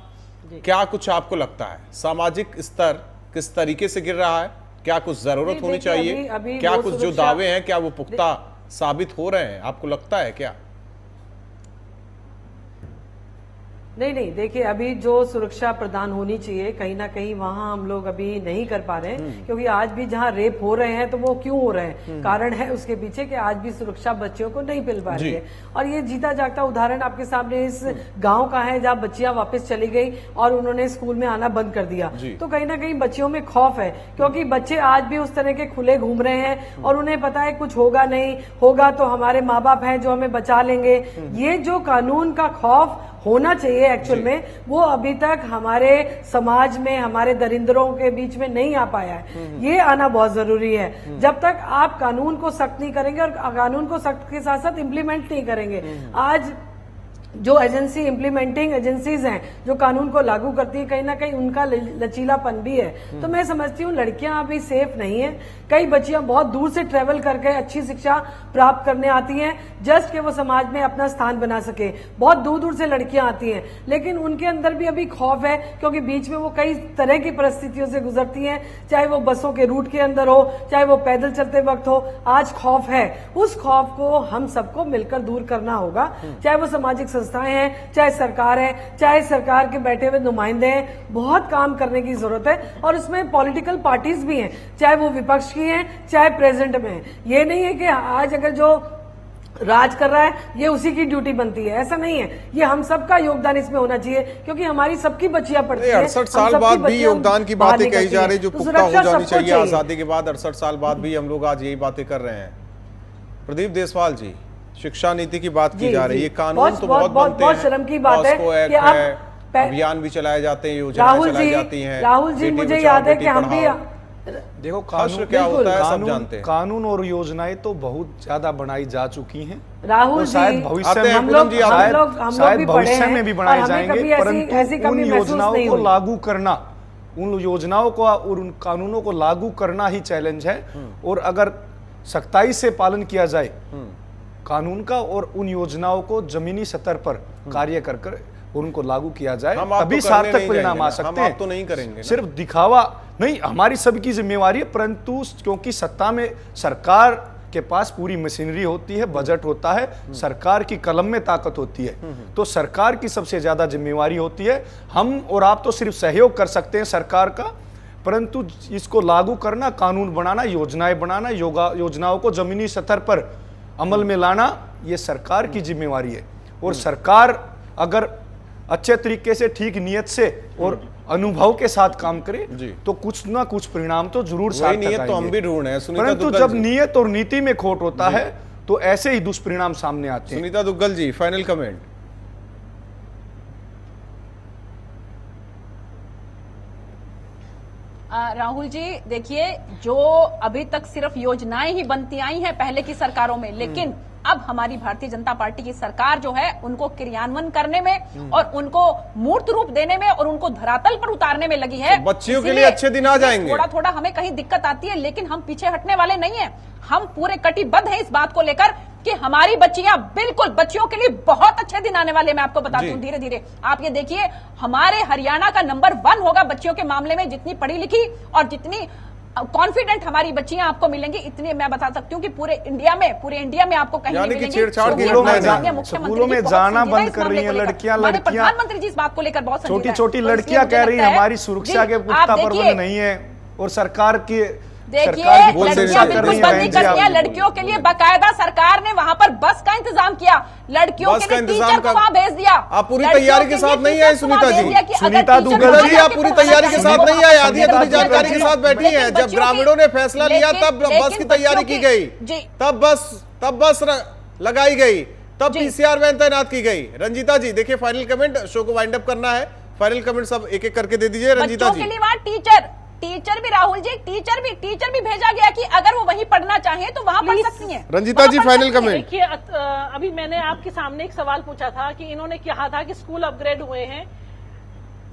क्या कुछ आपको लगता है सामाजिक स्तर किस तरीके से गिर रहा है? क्या कुछ जरूरत होनी चाहिए? क्या कुछ जो दावे हैं क्या वो पुख्ता साबित हो रहे हैं? आपको लगता है क्या? नहीं, देखिए अभी जो सुरक्षा प्रदान होनी चाहिए कहीं ना कहीं वहां हम लोग अभी नहीं कर पा रहे हैं, क्योंकि आज भी जहां रेप हो रहे हैं तो वो क्यों हो रहे हैं, कारण है उसके पीछे कि आज भी सुरक्षा बच्चियों को नहीं मिल पा रही है। और ये जीता जागता उदाहरण आपके सामने इस गांव का है, जहां बच्चियां वापस चली गई और उन्होंने स्कूल में आना बंद कर दिया। तो कहीं ना कहीं बच्चियों में खौफ है, क्योंकि बच्चे आज भी उस तरह के खुले घूम रहे हैं और उन्हें पता है कुछ होगा नहीं, होगा तो हमारे माँ बाप हैं जो हमें बचा लेंगे। ये जो कानून का खौफ होना चाहिए एक्चुअल में, वो अभी तक हमारे समाज में, हमारे दरिंदरों के बीच में नहीं आ पाया है। ये आना बहुत जरूरी है। जब तक आप कानून को सख्त नहीं करेंगे और कानून को सख्त के साथ साथ इम्प्लीमेंट नहीं करेंगे, आज जो एजेंसी इम्प्लीमेंटिंग एजेंसीज हैं जो कानून को लागू करती है, कहीं ना कहीं उनका लचीलापन भी है। तो मैं समझती हूँ लड़कियां अभी सेफ नहीं है। कई बच्चियां बहुत दूर से ट्रेवल करके अच्छी शिक्षा प्राप्त करने आती हैं, जस्ट कि वो समाज में अपना स्थान बना सके। बहुत दूर दूर से लड़कियां आती हैं, लेकिन उनके अंदर भी अभी खौफ है, क्योंकि बीच में वो कई तरह की परिस्थितियों से गुजरती हैं, चाहे वो बसों के रूट के अंदर हो, चाहे वो पैदल चलते वक्त हो। आज खौफ है, उस खौफ को हम सबको मिलकर दूर करना होगा, चाहे वो सामाजिक संस्थाएं हैं, चाहे सरकार है, चाहे सरकार के बैठे हुए नुमाइंदे हैं। बहुत काम करने की जरूरत है और इसमें पॉलिटिकल पार्टीज भी हैं, चाहे वो विपक्ष की हैं, चाहे प्रेजेंट में हैं। ये नहीं है कि आज अगर जो राज कर रहा है ये उसी की ड्यूटी बनती है, ऐसा नहीं है। ये हम सबका योगदान इसमें होना चाहिए, क्योंकि हमारी सबकी बच्चियां पढ़ती हैं। 68 साल बाद भी योगदान की बातें कही जा रही जो पुख्ता हो जानी चाहिए। आजादी के बाद 68 साल बाद भी हम लोग आज यही बातें कर रहे हैं। प्रदीप देसवाल जी, शिक्षा नीति की बात की जा रही है, कानून तो बहुत बनते हैं, शर्म की बात है कि आप अभियान भी चलाए जाते हैं, योजनाएं चलाई जाती हैं। राहुल जी, मुझे याद है कि हम भी देखो कानून क्या होता है सब जानते हैं। कानून और योजनाएं तो बहुत ज्यादा बनाई जा चुकी हैं, राहुल जी, शायद भविष्य में हम लोग भी भविष्य में भी बनाए जाएंगे, परंतु उन योजनाओं को लागू करना उन योजनाओं को और उन कानूनों को लागू करना ही चैलेंज है। और अगर सख्ताई से पालन किया जाए कानून का और उन योजनाओं को जमीनी स्तर पर कार्य कर उनको लागू किया जाए, तभी सार्थक परिणाम आ सकते हैं। तो नहीं करेंगे, सिर्फ दिखावा नहीं, हमारी सबकी जिम्मेवारी है, परंतु क्योंकि सत्ता में सरकार के पास पूरी मशीनरी होती है, बजट होता है, सरकार की कलम में ताकत होती है, तो सरकार की सबसे ज्यादा जिम्मेवारी होती है। हम और आप तो सिर्फ सहयोग कर सकते हैं सरकार का, परंतु इसको लागू करना, कानून बनाना, योजनाएं बनाना, योजनाओं को जमीनी स्तर पर अमल में लाना, ये सरकार की जिम्मेवारी है। और सरकार अगर अच्छे तरीके से, ठीक नियत से और अनुभव के साथ काम करे तो कुछ ना कुछ परिणाम तो जरूर सार्थक आएंगे। तो हम भी ढूंढ रहे हैं। परंतु जब नियत और नीति में खोट होता है तो ऐसे ही दुष्परिणाम सामने आते हैं। सुनीता दुग्गल जी, फाइनल कमेंट। राहुल जी देखिए, जो अभी तक सिर्फ योजनाएं ही बनती आई हैं पहले की सरकारों में, लेकिन अब हमारी भारतीय जनता पार्टी की सरकार जो है उनको क्रियान्वयन करने में और उनको मूर्त रूप देने में और उनको धरातल पर उतारने में लगी है। तो बच्चियों के लिए अच्छे दिन आ जाएंगे। थोड़ा थोड़ा हमें कहीं दिक्कत आती है, लेकिन हम पीछे हटने वाले नहीं है। हम पूरे कटिबद्ध हैं इस बात को लेकर कि हमारी बच्चियां, बिल्कुल बच्चियों के लिए बहुत अच्छे दिन आने वाले। मैं आपको बताती हूँ धीरे धीरे, आप ये देखिए, हमारे हरियाणा का नंबर 1 होगा बच्चियों के मामले में। जितनी पढ़ी लिखी और जितनी कॉन्फिडेंट हमारी बच्चियां आपको मिलेंगे, इतनी मैं बता सकती हूँ कि पूरे इंडिया में आपको कहीं नहीं मिलेंगी। स्कूलों में जाना बंद कर रही है लड़कियां। प्रधानमंत्री जी इस बात को लेकर बहुत छोटी छोटी लड़कियां कह रही है हमारी सुरक्षा के पुख्ता प्रबंध नहीं है, और सरकार की देखिए लड़कियां बिल्कुल बंद नहीं करती हैं। लड़कियों के लिए बाकायदा सरकार ने वहां पर बस का इंतजाम किया, लड़कियों के लिए टीचर को वहां भेज दिया। आप पूरी तैयारी के साथ नहीं आए सुनीता जी। सुनीता दुग्गल जी, आप पूरी तैयारी के साथ नहीं आए, आधी अधूरी जानकारी के साथ बैठी हैं। जब ग्रामीणों ने फैसला लिया तब बस की तैयारी की गई, तब बस लगाई गई, तब पीसीआर वैन तैनात की गई। रंजीता जी देखिए, फाइनल कमेंट, शो को वाइंड अप करना है, फाइनल कमेंट सब एक एक करके दे दीजिए। रंजीता जी, टीचर भी राहुल जी, टीचर भी भेजा गया कि अगर वो वहीं पढ़ना चाहे तो वहां पढ़ सकती हैं। रंजीता जी फाइनल कमेंट। देखिए, अभी मैंने आपके सामने एक सवाल पूछा था कि इन्होंने कहा था कि स्कूल अपग्रेड हुए हैं।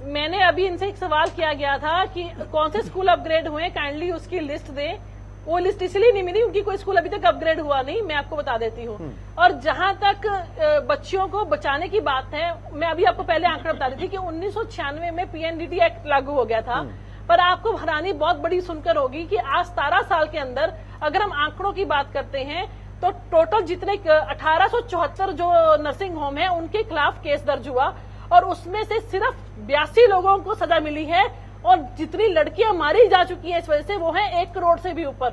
मैंने अभी इनसे एक सवाल किया गया था कि कौन से स्कूल अपग्रेड हुए, काइंडली उसकी लिस्ट दें। वो लिस्ट इसलिए नहीं मिली क्योंकि कोई स्कूल अभी तक अपग्रेड हुआ नहीं, मैं आपको बता देती हूँ। और जहां तक बच्चियों को बचाने की बात है, मैं अभी आपको पहले आंकड़ा बता रही थी कि 1996 में PNDT एक्ट लागू हो गया था, पर आपको हैरानी बहुत बड़ी सुनकर होगी कि आज 17 साल के अंदर अगर हम आंकड़ों की बात करते हैं तो टोटल जितने 1874 जो नर्सिंग होम है उनके खिलाफ केस दर्ज हुआ, और उसमें से सिर्फ 82 लोगों को सजा मिली है, और जितनी लड़कियां मारी जा चुकी हैं इस वजह से वो है 1 करोड़ से भी ऊपर।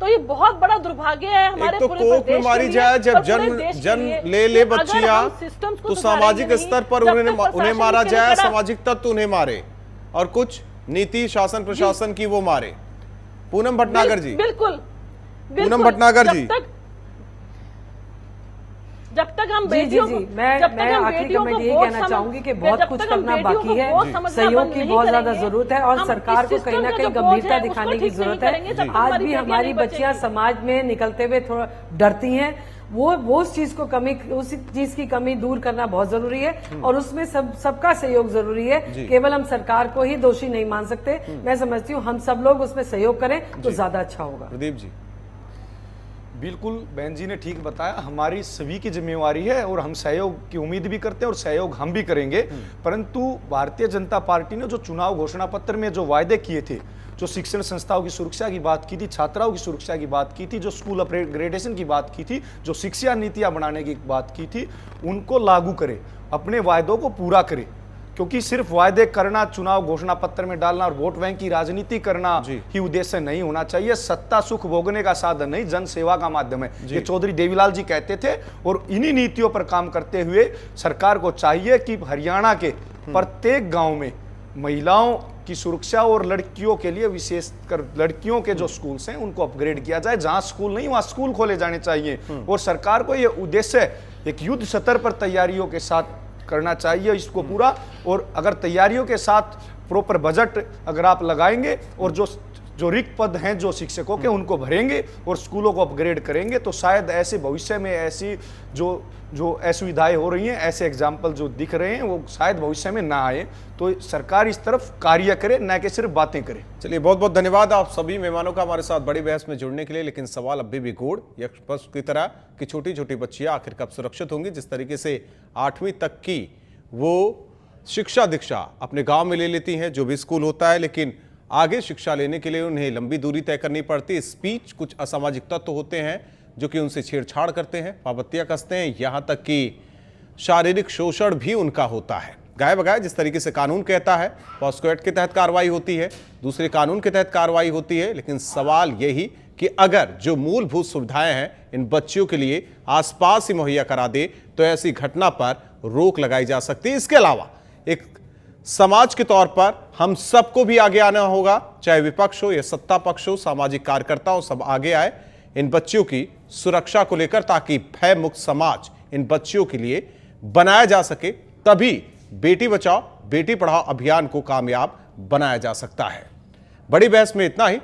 तो ये बहुत बड़ा दुर्भाग्य है हमारे तो पूरे कोख में मारी जाए, जब जन्म ले बच्चियां तो सामाजिक स्तर पर उन्हें मारा जाए, सामाजिक तत्व उन्हें मारे, और कुछ नीति शासन प्रशासन की वो मारे। पूनम भटनागर जी, बिल्कुल पूनम भटनागर जी, जब तक हम बेटियों को, मैं आखिरी में यही कहना चाहूंगी कि बहुत कुछ करना बाकी है, सहयोग की बहुत ज्यादा जरूरत है, और सरकार को कहीं ना कहीं गंभीरता दिखाने की जरूरत है। आज भी हमारी बच्चियां समाज में निकलते हुए थोड़ा डरती हैं, वो उस चीज की कमी दूर करना बहुत जरूरी है, और उसमें सबका सहयोग जरूरी है। केवल हम सरकार को ही दोषी नहीं मान सकते। मैं समझती हूँ हम सब लोग उसमें सहयोग करें तो ज्यादा अच्छा होगा। प्रदीप जी, बिल्कुल बहन जी ने ठीक बताया, हमारी सभी की जिम्मेवारी है और हम सहयोग की उम्मीद भी करते हैं और सहयोग हम भी करेंगे। परंतु भारतीय जनता पार्टी ने जो चुनाव घोषणा पत्र में जो वायदे किए थे, जो शिक्षण संस्थाओं की सुरक्षा की बात की थी, छात्राओं की सुरक्षा की बात की थी, जो स्कूल अपग्रेडेशन की बात की थी, जो शिक्षा नीतियां बनाने की बात की थी, उनको लागू करे, अपने वायदों को पूरा करे। क्योंकि सिर्फ वायदे करना, चुनाव घोषणा पत्र में डालना और वोट बैंक की राजनीति करना ही उद्देश्य नहीं होना चाहिए। सत्ता सुख भोगने का साधन नहीं, जन सेवा का माध्यम है, ये चौधरी देवीलाल जी कहते थे। और इन्हीं नीतियों पर काम करते हुए सरकार को चाहिए कि हरियाणा के प्रत्येक गांव में महिलाओं की सुरक्षा और लड़कियों के लिए विशेषकर लड़कियों के जो स्कूल्स हैं उनको अपग्रेड किया जाए। जहां स्कूल नहीं वहां स्कूल खोले जाने चाहिए। और सरकार को यह उद्देश्य एक युद्ध स्तर पर तैयारियों के साथ करना चाहिए इसको पूरा। और अगर तैयारियों के साथ प्रॉपर बजट अगर आप लगाएंगे और जो जो रिक्त पद हैं जो शिक्षकों के उनको भरेंगे और स्कूलों को अपग्रेड करेंगे, तो शायद ऐसे भविष्य में ऐसी जो असुविधाएं हो रही हैं, ऐसे एग्जाम्पल जो दिख रहे हैं, वो शायद भविष्य में ना आए। तो सरकार इस तरफ कार्य करे, न कि सिर्फ बातें करे। चलिए, बहुत बहुत धन्यवाद आप सभी मेहमानों का हमारे साथ बड़ी बहस में जुड़ने के लिए। लेकिन सवाल अभी भी गूढ़ यक्षपश की तरह कि छोटी छोटी बच्चियां आखिर कब सुरक्षित होंगी। जिस तरीके से 8वीं तक की वो शिक्षा दीक्षा अपने गांव में ले लेती हैं, जो भी स्कूल होता है, लेकिन आगे शिक्षा लेने के लिए उन्हें लंबी दूरी तय करनी पड़ती। स्पीच कुछ असामाजिक तत्व होते हैं जो कि उनसे छेड़छाड़ करते हैं, पाबंदियां कसते हैं, यहां तक कि शारीरिक शोषण भी उनका होता है। गाय बगाए जिस तरीके से कानून कहता है, पॉस्को एक्ट के तहत कार्रवाई होती है, दूसरे कानून के तहत कार्रवाई होती है। लेकिन सवाल यही कि अगर जो मूलभूत सुविधाएं हैं इन बच्चियों के लिए आसपास ही मुहैया करा दे तो ऐसी घटना पर रोक लगाई जा सकती है। इसके अलावा एक समाज के तौर पर हम सबको भी आगे आना होगा, चाहे विपक्ष हो या सत्ता पक्ष हो, सामाजिक कार्यकर्ता हो, सब आगे आए इन बच्चियों की सुरक्षा को लेकर, ताकि भय मुक्त समाज इन बच्चियों के लिए बनाया जा सके। तभी बेटी बचाओ बेटी पढ़ाओ अभियान को कामयाब बनाया जा सकता है। बड़ी बहस में इतना ही।